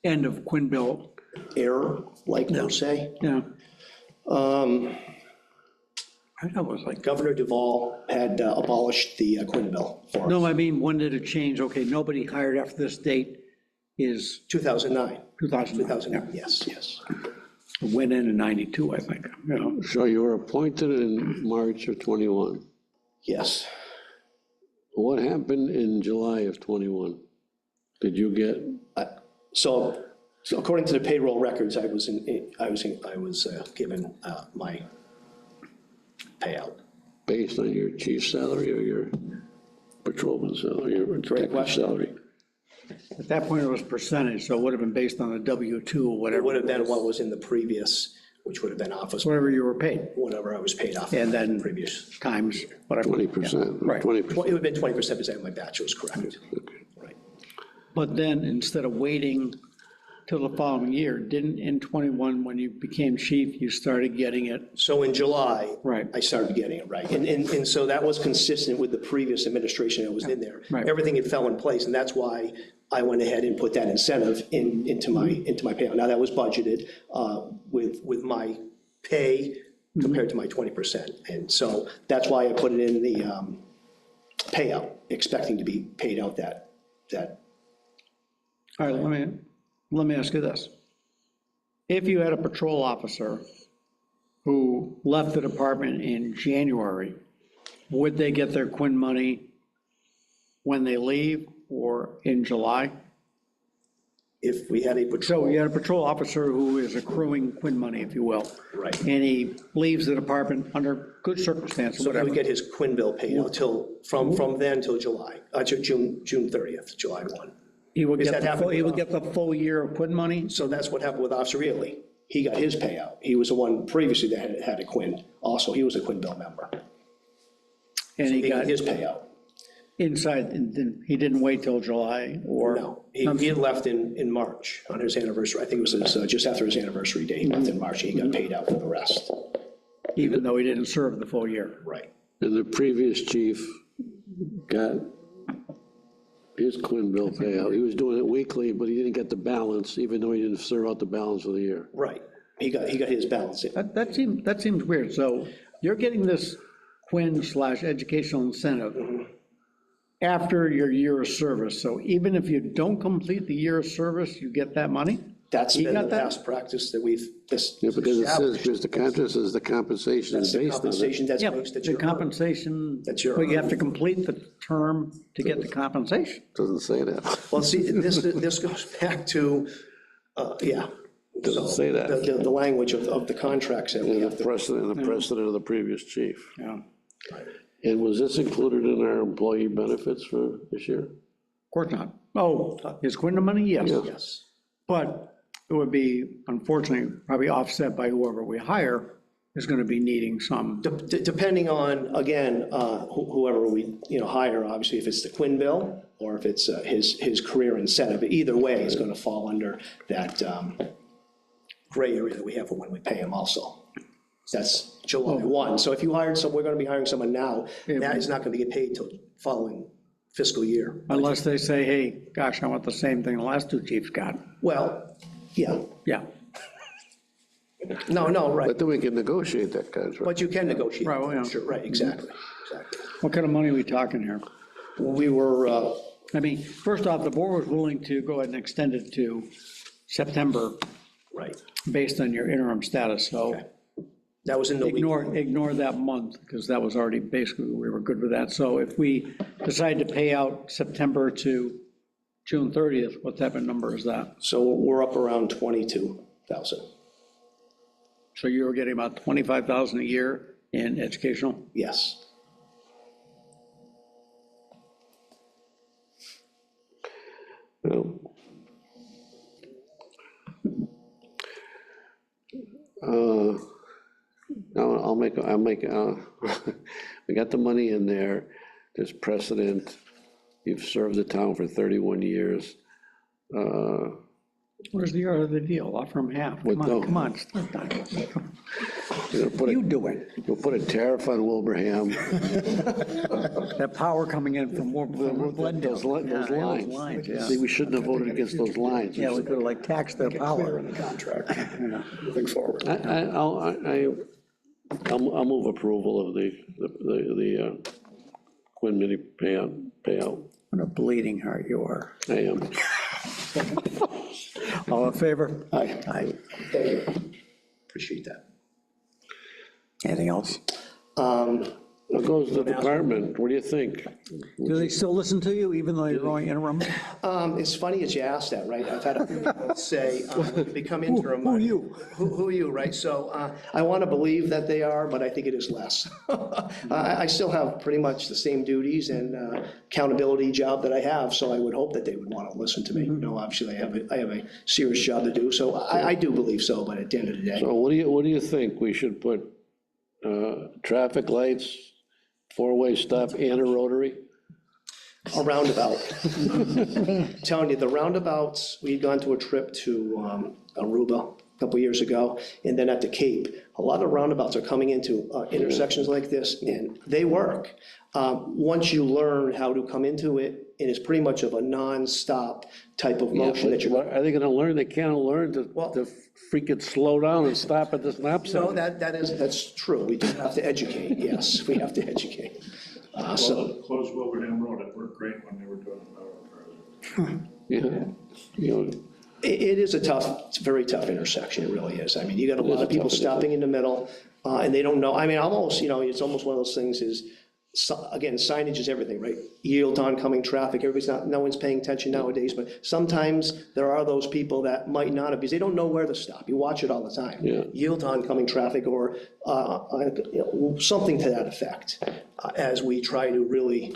end of Quinville? Error, like we'll say. Yeah, Um, I thought it was like, Governor Duvall had abolished the Quinville for us. no, I mean, when did it change? Okay, nobody hired after this date is 2009. 2009. 2009, yes. Went in 92, I think, you know. So you were appointed in March of '21. Yes. What happened in July of '21? Did you get, So according to the payroll records, I was given my payout. based on your chief's salary or your patrolman's salary, your detective question. salary? At that point, it was percentage, so it would have been based on a W-2 or It whatever. would have been what was in the previous, which would have been office, Whatever you were paid, whatever I was paid off. and then Previous. times whatever. 20%, Right. 20%. It would have been 20% because I had my bachelor's, correct? Right. But then, instead of waiting till the following year, didn't in 21, when you became chief, you started getting it? So in July. Right. I started getting it, right. And so that was consistent with the previous administration that was in there. Right. Everything had fell in place, and that's why I went ahead and put that incentive into my payout. Now, that was budgeted with my pay compared to my 20%. And so that's why I put it in the payout, expecting to be paid out that. All right, let me ask you this. If you had a patrol officer who left the department in January, would they get their Quinn money when they leave or in July? If we had a So patrol. you had a patrol officer who is accruing Quinn money, if you will. Right. And he leaves the department under good circumstances, So he whatever. would get his Quinville payout from then till July, to June 30th, July 1. He would Is get that he would happening? get the full year of Quinn money? So that's what happened with Officer Ely. He got his payout. He was the one previously that had a Quinn. Also, he was a Quinville member. And He he got got his payout. inside, and then he didn't wait till July, or? No, he had left in March on his anniversary. I think it was just after his anniversary day. He left in March, and he got paid out for the rest. Even though he didn't serve the full year? Right. And the previous chief got his Quinville payout. He was doing it weekly, but he didn't get the balance, even though he didn't serve out the balance of the year. Right. He got his balance. That seems weird. So you're getting this Quinn/educational incentive after your year of service. So even if you don't complete the year of service, you get that money? That's You been the got that? past practice that we've Yeah, because it says, established. because the contract says the compensation is That's the based on it. compensation that's Yeah, based, that the you're. compensation, That's your but you have to complete the term to get the compensation. Doesn't say that. Well, see, this goes back to, yeah. Doesn't So, say that. The language of the contracts that we And have the to. precedent of the previous chief. Yeah. Of And was this included in our employee benefits for this year? course not. Oh, his Quinn money? Yes. Yeah. Yes. But it would be, unfortunately, probably offset by whoever we hire is going to be needing some. Depending on, again, whoever we, hire, obviously, if it's the Quinville or if it's his career incentive, either way, it's going to fall under that gray area that we have for when we pay him also. That's July 1. So if you hired we're going to be hiring someone now, that is not going to get paid till following fiscal year. Unless they say, hey, gosh, I want the same thing the last two chiefs got. Well, yeah, Yeah. no, right, But then we can negotiate that contract. but you can negotiate. Right, well, yeah. Sure, right, exactly. What kind of money are we talking here? We were, I mean, first off, the board was willing to go ahead and extend it to September right, based on your interim status, so that was in the week. ignore that month, because that was already, basically, we were good with that. So if we decide to pay out September to June 30th, what type of number is that? So we're up around 22,000. So you were getting about 25,000 a year in educational? Yes. Well, I'll make, we got the money in there, there's precedent, you've served the town for 31 years. Where's the art of the deal? Offer them half. What, Come on, no? come on. You're gonna put You it, do it. we'll put a tariff on Wilbraham. That power coming in from Glendale. Those lines. Yeah. See, we shouldn't have voted against those lines. Yeah, we could have like taxed their Clear power. in the contract, moving forward. I'll move approval of the Quinn mini payout. What a bleeding heart you are. I am. All in favor? Aye. Aye. Thank you. Appreciate that. Anything else? What goes to the department? What do you think? Do they still listen to you even though you're going interim? It's funny as you asked that, right? I've had a few people say, become interim. Who are you? Who are you, right? So I want to believe that they are, but I think it is less. I still have pretty much the same duties and accountability job that I have, so I would hope that they would want to listen to me. You know, obviously, I have a serious job to do, so I do believe so, but at the end of the day. So what do you think? We should put traffic lights, four-way stop, and a rotary? A roundabout. Telling you, the roundabouts, we'd gone to a trip to Aruba a couple years ago, and then at the Cape, a lot of roundabouts are coming into intersections like this, and they work. Once you learn how to come into it, and it's pretty much of a non-stop type of motion that you're. Are they gonna learn? They can't learn to freaking slow down and stop at the stop sign. No, that's true. We do have to educate, yes, we have to educate. So. Close Wilbraham Road, it worked great when they were doing the Yeah, you know, It is it's a very tough intersection, it really is. I mean, you got a lot of people stopping in the middle, and they don't know, I mean, almost, it's almost one of those things is, again, signage is everything, right? Yield oncoming traffic, no one's paying attention nowadays, but sometimes there are those people that might not have, because they don't know where to stop. You watch it all the time. Yeah. Yield oncoming traffic or something to that effect, as we try to really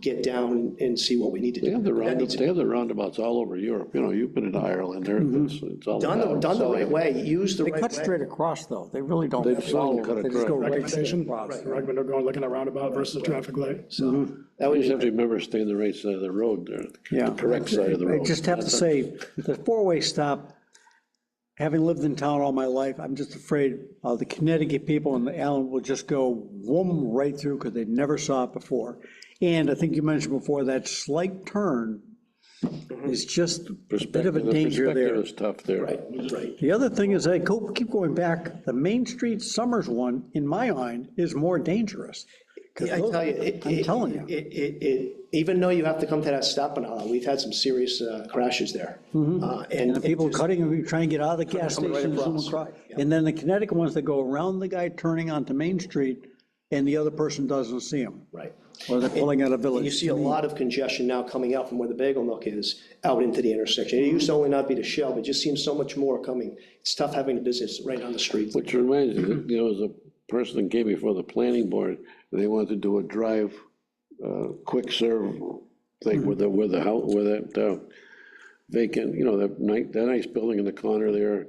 get down and see what we need to do. they have the roundabouts all over Europe. You know, you've been in Ireland, it's all. Done the right way, used the They right way. cut straight across though. They really don't. They follow. cut They just go across. right straight Recommendation, across. recommend are going, looking at roundabout versus a traffic light. So that You would just have be, to remember, stay on the right side of the road there, Yeah. the correct side of the I road. just have to say, the four-way stop, having lived in town all my life, I'm just afraid the Connecticut people and the Allen will just go whoom right through because they never saw it before. And I think you mentioned before, that slight turn is just a bit of a The danger perspective there. is tough there. right. The other thing is, I keep going back, the Main Street Summers one, in my mind, is more dangerous. 'Cause I tell you, I'm telling you. even though you have to come to that stop and all, we've had some serious crashes there. And the people cutting, and trying to get out of the gas Coming right station, zoom across. across. And then the Connecticut ones that go around the guy turning onto Main Street, and the other person doesn't see him. Right. Or they're pulling out a And village. you see a lot of congestion now coming out from where the Bagel Nook is, out into the intersection. It used to only not be the Shell, but it just seems so much more coming. It's tough having a business right on the street. Which reminds me, as a person that came before the planning board, they wanted to do a drive, quick serve thing where that vacant, that nice building in the corner there,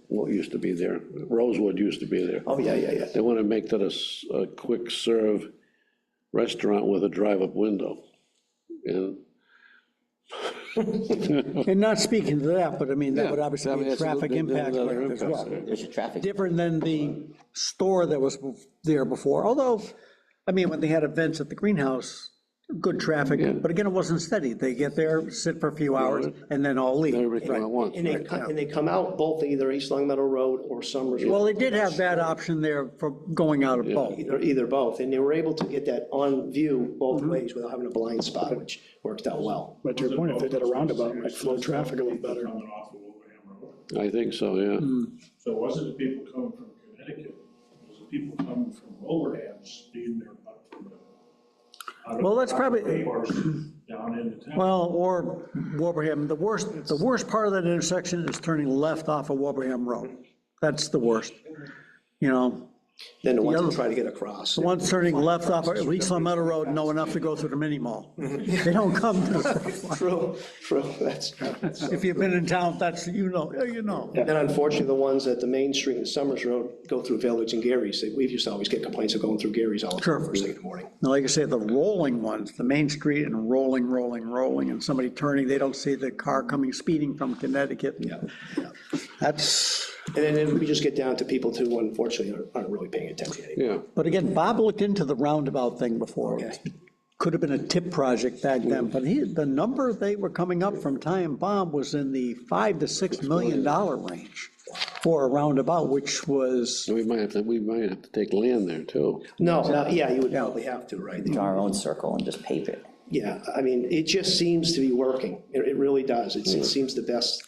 what used to be there, Rosewood used to be there. Oh, yeah. They want to make that a quick serve restaurant with a drive-up window. And And not speaking to that, but I mean, that would obviously I be mean, a that's traffic impact another as impact. well. There's a traffic. Different than the store that was there before, although, I mean, when they had events at the greenhouse, good traffic, but again, it wasn't steady. They get there, sit for a few hours, and then all leave. everything at once. And they come out both either East Long Meadow Road or Summers Road. Well, they did have that option there for going out of both. Either both, and they were able to get that on view both ways without having a blind spot, which worked out well. But to your point, if they did a roundabout, it might flow traffic a little better. coming off of Wilbraham Road. I think so, yeah. So it wasn't the people coming from Connecticut, it was the people coming from Wilbraham speeding their butt from the. Well, that's probably- Down into town. Well, or Wilbraham, the worst part of that intersection is turning left off of Wilbraham Road. That's the worst, you know. Then the ones other- that try to get across. The ones turning left off of East Long Meadow Road know enough to go through the mini mall. They don't come to the, True, that's. if you've been in town, that's, you know. And unfortunately, the ones at the Main Street and Summers Road go through Village and Gary's. We used to always get complaints of going through Gary's all the Sure. time, first thing in the morning. Now, like I say, the rolling ones, the Main Street and rolling, and somebody turning, they don't see the car coming speeding from Connecticut. Yeah. That's, And then we just get down to people who unfortunately aren't really paying attention anymore. Yeah, but again, Bob looked into the roundabout thing before. Okay. Could have been a tip project back then, but the number they were coming up from Ty and Bob was in the $5 to $6 million range for a roundabout, which was, we might have to take land there too. No, yeah, you would probably have to, right? Draw our own circle and just pave it. Yeah, I mean, it just seems to be working. It really does. It seems the best.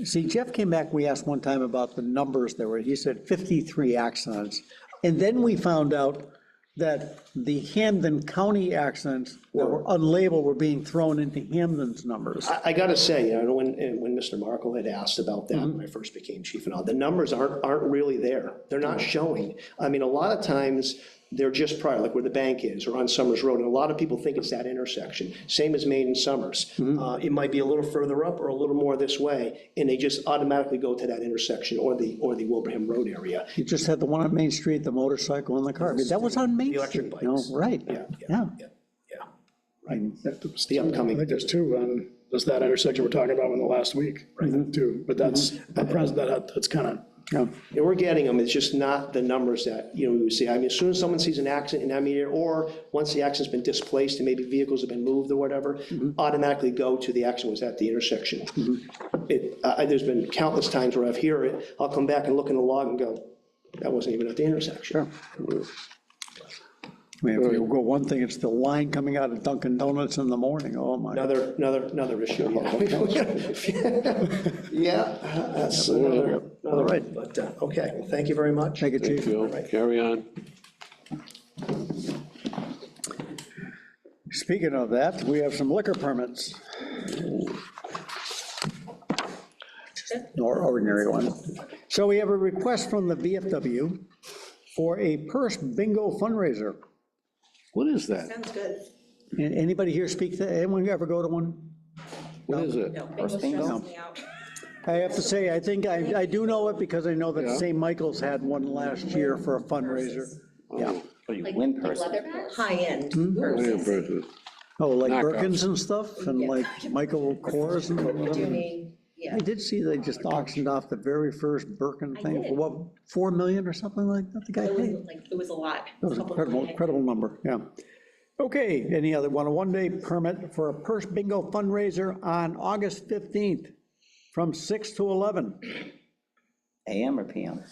see, Jeff came back, we asked one time about the numbers there were, he said 53 accidents. And then we found out that the Hampden County accidents that were unlabeled were being thrown into Hampden's numbers. I gotta say, you know, when Mr. Markle had asked about that, when I first became chief and all, the numbers aren't really there. They're not showing. I mean, a lot of times, they're just prior, like where the bank is, or on Summers Road, and a lot of people think it's that intersection. Same as Main and Summers. It might be a little further up or a little more this way, and they just automatically go to that intersection or the Wilbraham Road area. You just had the one on Main Street, the motorcycle and the car. That was on Main The electric Street. No, bikes. right, Yeah. Right. The upcoming. I think there's two on just that intersection we're talking about in the last week, too. But that's, that's kind of, Yeah. And we're getting them, it's just not the numbers that, you know, we would see. I mean, as soon as someone sees an accident in that area, or once the accident's been displaced and maybe vehicles have been moved or whatever, automatically go to the accident was at the intersection. There's been countless times where I've heard it, I'll come back and look in the log and go, that wasn't even at the intersection. Sure. I mean, if you go one thing, it's the line coming out of Dunkin' Donuts in the morning, oh my. Another issue. Yeah, that's another, right. but, okay, well, thank you very much. Thank you, Chief. Phil, carry on. Speaking of that, we have some liquor permits. Or ordinary one. So we have a request from the VFW for a purse bingo fundraiser. What is that? Sounds good. Anybody here speak to, anyone ever go to one? What is it? First bingo? I have to say, I think I do know it because I know that Yeah. St. Michael's had one last year for a fundraiser. Yeah. So you win person. High-end Yeah, versus- Oh, like Knockoffs. Birkins and stuff, and like Michael Kors and whatever. yeah. I did see they just auctioned off the very first Birkin thing for what, 4 million or something like that, the guy paid? It was a lot. That was an incredible number, yeah. Okay, any other one, a one-day permit for a purse bingo fundraiser on August 15th from 6 to 11. AM or PM?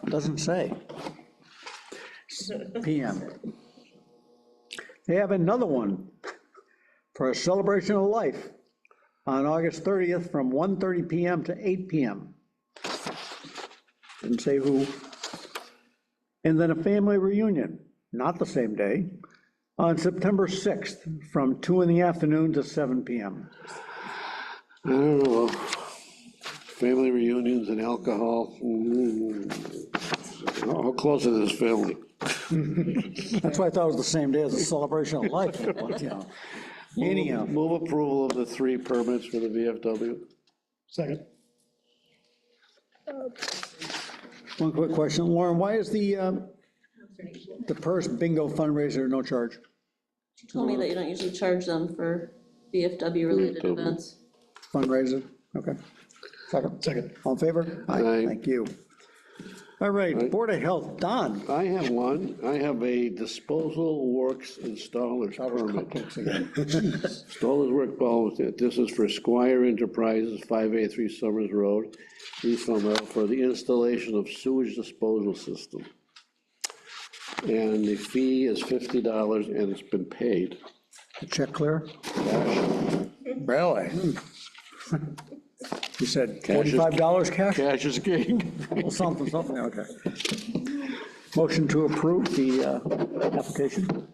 Doesn't say. PM. They have another one for a celebration of life on August 30th from 1:30 PM to 8 PM. Didn't say who. And then a family reunion, not the same day, on September 6th from 2 in the afternoon to 7 PM. I don't know. Family reunions and alcohol. How close is this family? That's why I thought it was the same day as the celebration of life. But, you know. Anyhow. Move approval of the 3 permits for the VFW. second. One quick question, Lauren, why is the purse bingo fundraiser no charge? She told me that you don't usually charge them for VFW-related VFW. events. Fundraiser, okay. Second. All in favor? Aye. Thank you. All right, Board of Health, Don. I have one. I have a disposal works installer's permit. Installers work balls. This is for Squire Enterprises, 583 Summers Road, East Long Meadow, for the installation of sewage disposal system. And the fee is $50 and it's been paid. Check clear? Really? You said $45 cash? Cash is king. Well, something, okay. Motion to approve the application.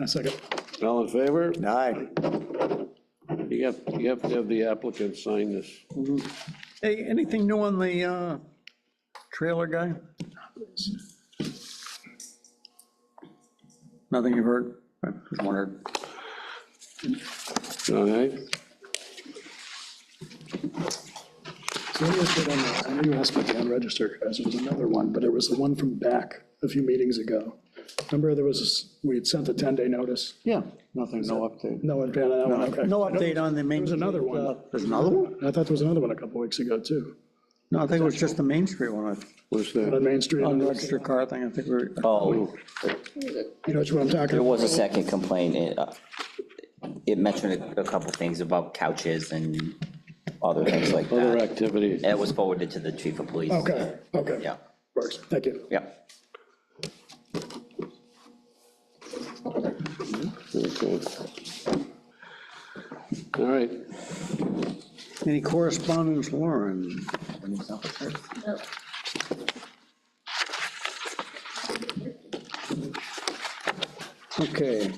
Second. All in favor? Aye. You have to have the applicant sign this. Hey, anything new on the trailer guy? Nothing you've heard? I just wondered. All right, So let me ask you on that. I know you asked about the unregistered, guys, there was another one, but it was the one from back a few meetings ago. Remember, we had sent a 10-day notice? Yeah, nothing, no update. No one on that one, okay. No update on the Main There was Street. another one. There's another one? I thought there was another one a couple weeks ago, too. No, I think it was just the Main Street one. what's On that? Main Street. Unregistered car thing, I think we're. Oh, You know what I'm talking there about? was a second complaint. It mentioned a couple things about couches and other things like Other that. activities. It was forwarded to the chief of police. Okay, okay. Yeah, Works, thank you. yeah. Okay. All right, Any correspondence, Lauren? Nope. Okay.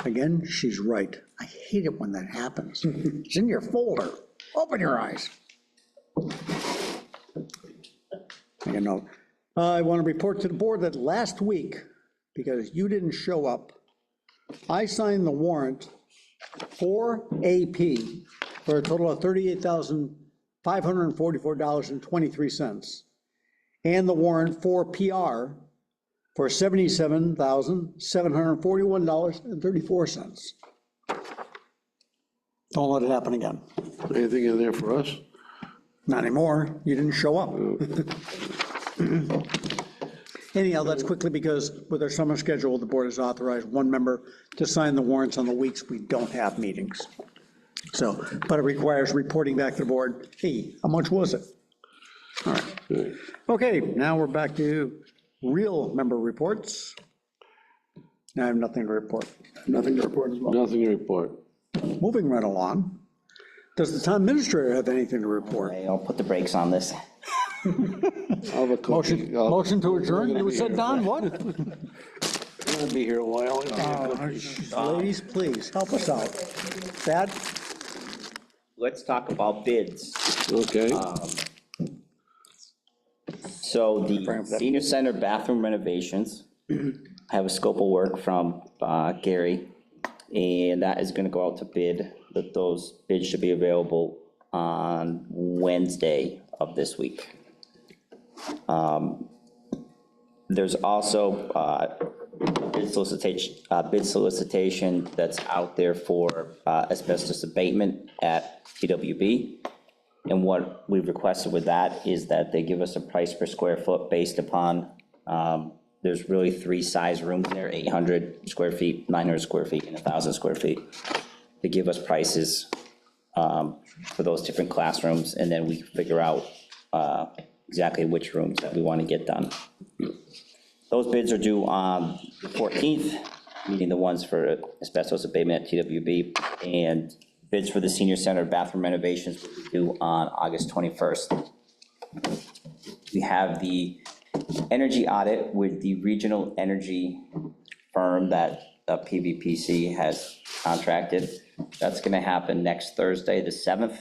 Again, she's right. I hate it when that happens. It's in your folder. Open your eyes. Make a note. I want to report to the board that last week, because you didn't show up, I signed the warrant for AP for a total of $38,544.23, and the warrant for PR for $77,741.34. Don't let it happen again. anything in there for us? Not anymore, you didn't show up. Anyhow, that's quickly because with our summer schedule, the board has authorized one member to sign the warrants on the weeks we don't have meetings. So, but it requires reporting back to the board, hey, how much was it? All right. Okay, now we're back to real member reports. I have nothing to report. Nothing to report as well. Nothing to report. Moving right along, does the town administrator have anything to report? Okay, I'll put the brakes on this. I'll have a cookie. Motion to adjourn, you said, Don, what? I'm gonna be here a while. Ladies, please, help us out. Thad? Let's talk about bids. Okay, So the senior center bathroom renovations, I have a scope of work from Gary, and that is gonna go out to bid. That those bids should be available on Wednesday of this week. There's also bid solicitation that's out there for asbestos abatement at TWB. And what we've requested with that is that they give us a price per square foot based upon, there's really three size rooms there, 800 square feet, 900 square feet, and 1,000 square feet. They give us prices for those different classrooms, and then we can figure out exactly which rooms that we want to get done. Those bids are due on the 14th, meaning the ones for asbestos abatement at TWB, and bids for the senior center bathroom renovations will be due on August 21st. We have the energy audit with the regional energy firm that PVPC has contracted. That's going to happen next Thursday, the 7th,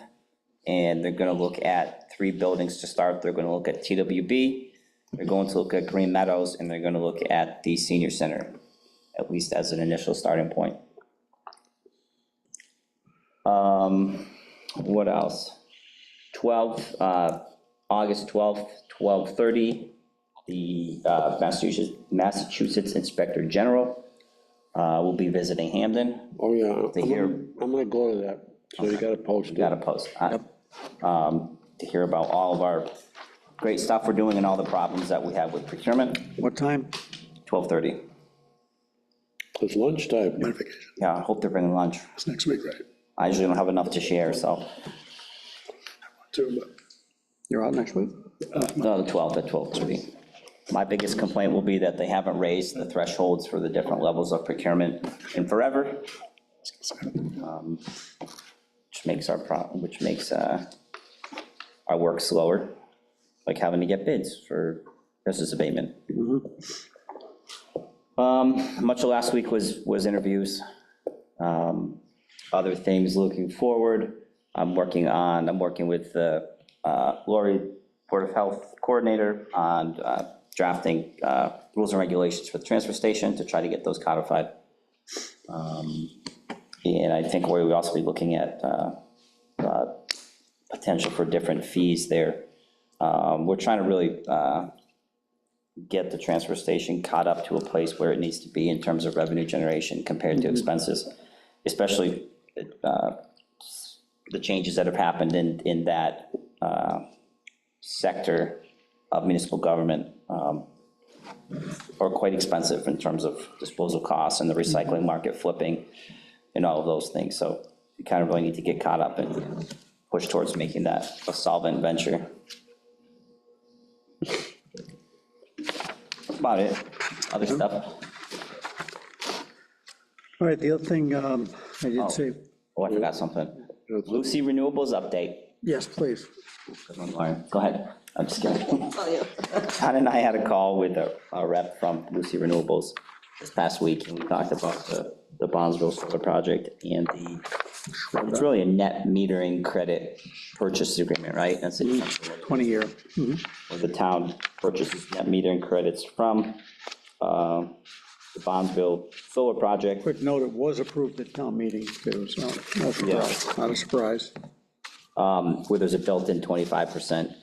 and they're going to look at 3 buildings to start. They're going to look at TWB, they're going to look at Green Meadows, and they're going to look at the senior center, at least as an initial starting point. What else? August 12th, 12:30, the Massachusetts Inspector General will be visiting Hampden. oh yeah, To hear, I'm gonna go to that, so you gotta post it. got to post, to hear about all of our great stuff we're doing and all the problems that we have with procurement. What time? 12:30. It's lunchtime. Yeah, I hope they're bringing lunch. It's next week, right? I usually don't have enough to share, so, Too, but You're out next week? no, the 12th at 12:30. My biggest complaint will be that they haven't raised the thresholds for the different levels of procurement in forever. Which makes our work slower, like having to get bids for asbestos abatement. Much of last week was interviews. Other things looking forward, I'm working with Lori, Board of Health Coordinator, on drafting rules and regulations for the transfer station to try to get those codified. And I think we'll also be looking at potential for different fees there. We're trying to really get the transfer station caught up to a place where it needs to be in terms of revenue generation compared to expenses, especially the changes that have happened in that sector of municipal government are quite expensive in terms of disposal costs and the recycling market flipping and all of those things. So you kind of really need to get caught up and push towards making that a solvent venture. That's about it. Other stuff. All right, the other thing I did say, Oh, I forgot something. Lucy Renewables update. yes, please. Go ahead. I'm just kidding. Oh, yeah. Todd and I had a call with a rep from Lucy Renewables this past week, and we talked about the Bondsville solar project and it's really a net metering credit purchase agreement, right? That's it. 20-year. Where the town purchases net metering credits from the Bondsville solar project. Quick note, it was approved at town meeting, too, so no surprise, not a surprise. Where there's a built-in 25%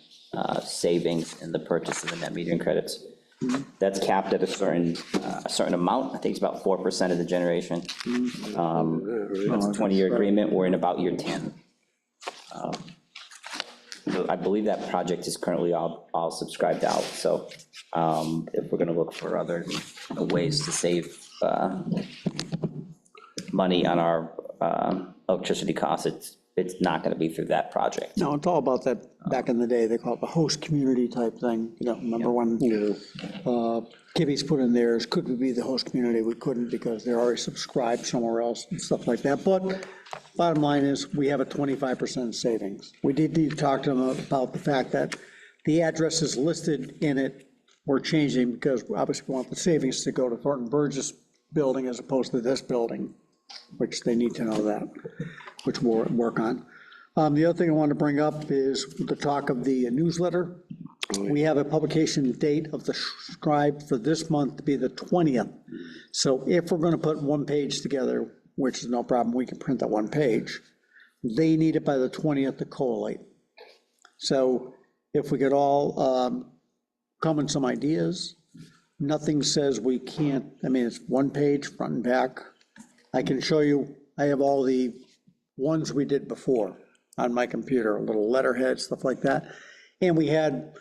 savings in the purchase of the net metering credits. That's capped at a certain amount. I think it's about 4% of the generation. It's a 20-year agreement. We're in about year 10. So I believe that project is currently all subscribed out. So if we're going to look for other ways to save money on our electricity costs, it's not going to be through that project. No, it's all about that, back in the day, they call it the host community type thing, you know, remember when Kibby's put in theirs, could we be the host community? We couldn't because they're already subscribed somewhere else and stuff like that, but bottom line is, we have a 25% savings. We did need to talk to them about the fact that the addresses listed in it were changing because obviously we want the savings to go to Thornton Burgess building as opposed to this building, which they need to know that, which we'll work on. The other thing I want to bring up is the talk of the newsletter. We have a publication date of the scribe for this month to be the 20th. So if we're going to put one page together, which is no problem, we can print that one page, they need it by the 20th to collate. So if we could all come with some ideas, nothing says we can't, I mean, it's one page, front and back. I can show you, I have all the ones we did before on my computer, a little letterhead, stuff like that. And we had,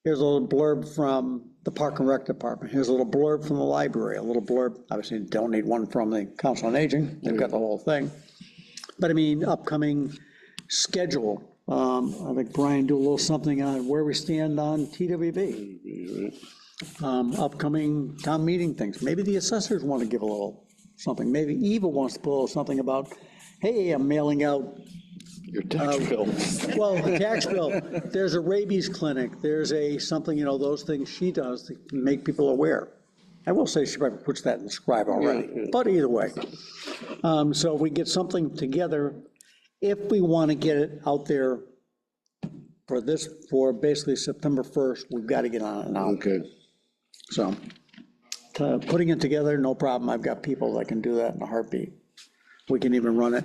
here's a little blurb from the Park and Rec Department. Here's a little blurb from the library, a little blurb. Obviously, don't need one from the Council on Aging. They've got the whole thing. But I mean, upcoming schedule. I think Brian do a little something on where we stand on TWB. Upcoming town meeting things. Maybe the assessors want to give a little something. Maybe Eva wants to put a little something about, hey, I'm mailing out Your tax bill. well, the tax bill, there's a rabies clinic, there's a something, you know, those things she does to make people aware. I will say she probably puts that in the scribe already, but either way. So if we get something together, if we want to get it out there for this, for basically September 1st, we've got to get on it now. Okay. So putting it together, no problem. I've got people that can do that in a heartbeat. We can even run it.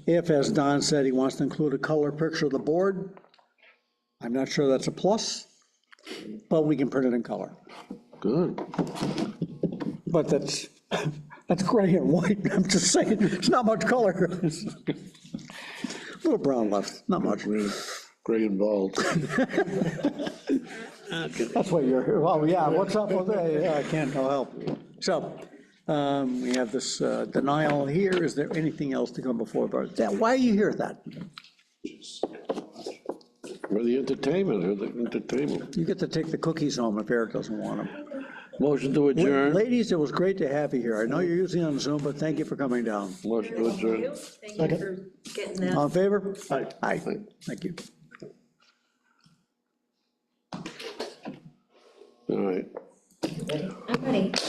If, as Don said, he wants to include a color picture of the board, I'm not sure that's a plus, but we can print it in color. Good. But that's gray and white, I'm just saying, it's not much color. A little brown left, not much. Gray and bald. That's why you're here. Oh, yeah, what's up with that? Yeah, I can't, no help. So, we have this denial here. Is there anything else to come before? Why are you here at that? For the entertainment, You get to take the cookies home if Eric doesn't want them. Motion to adjourn. Ladies, it was great to have you here. I know you're usually on Zoom, but thank you for coming down. Motion to adjourn. Thank you for getting that. All in favor? Aye. Thank you. All right. I'm ready.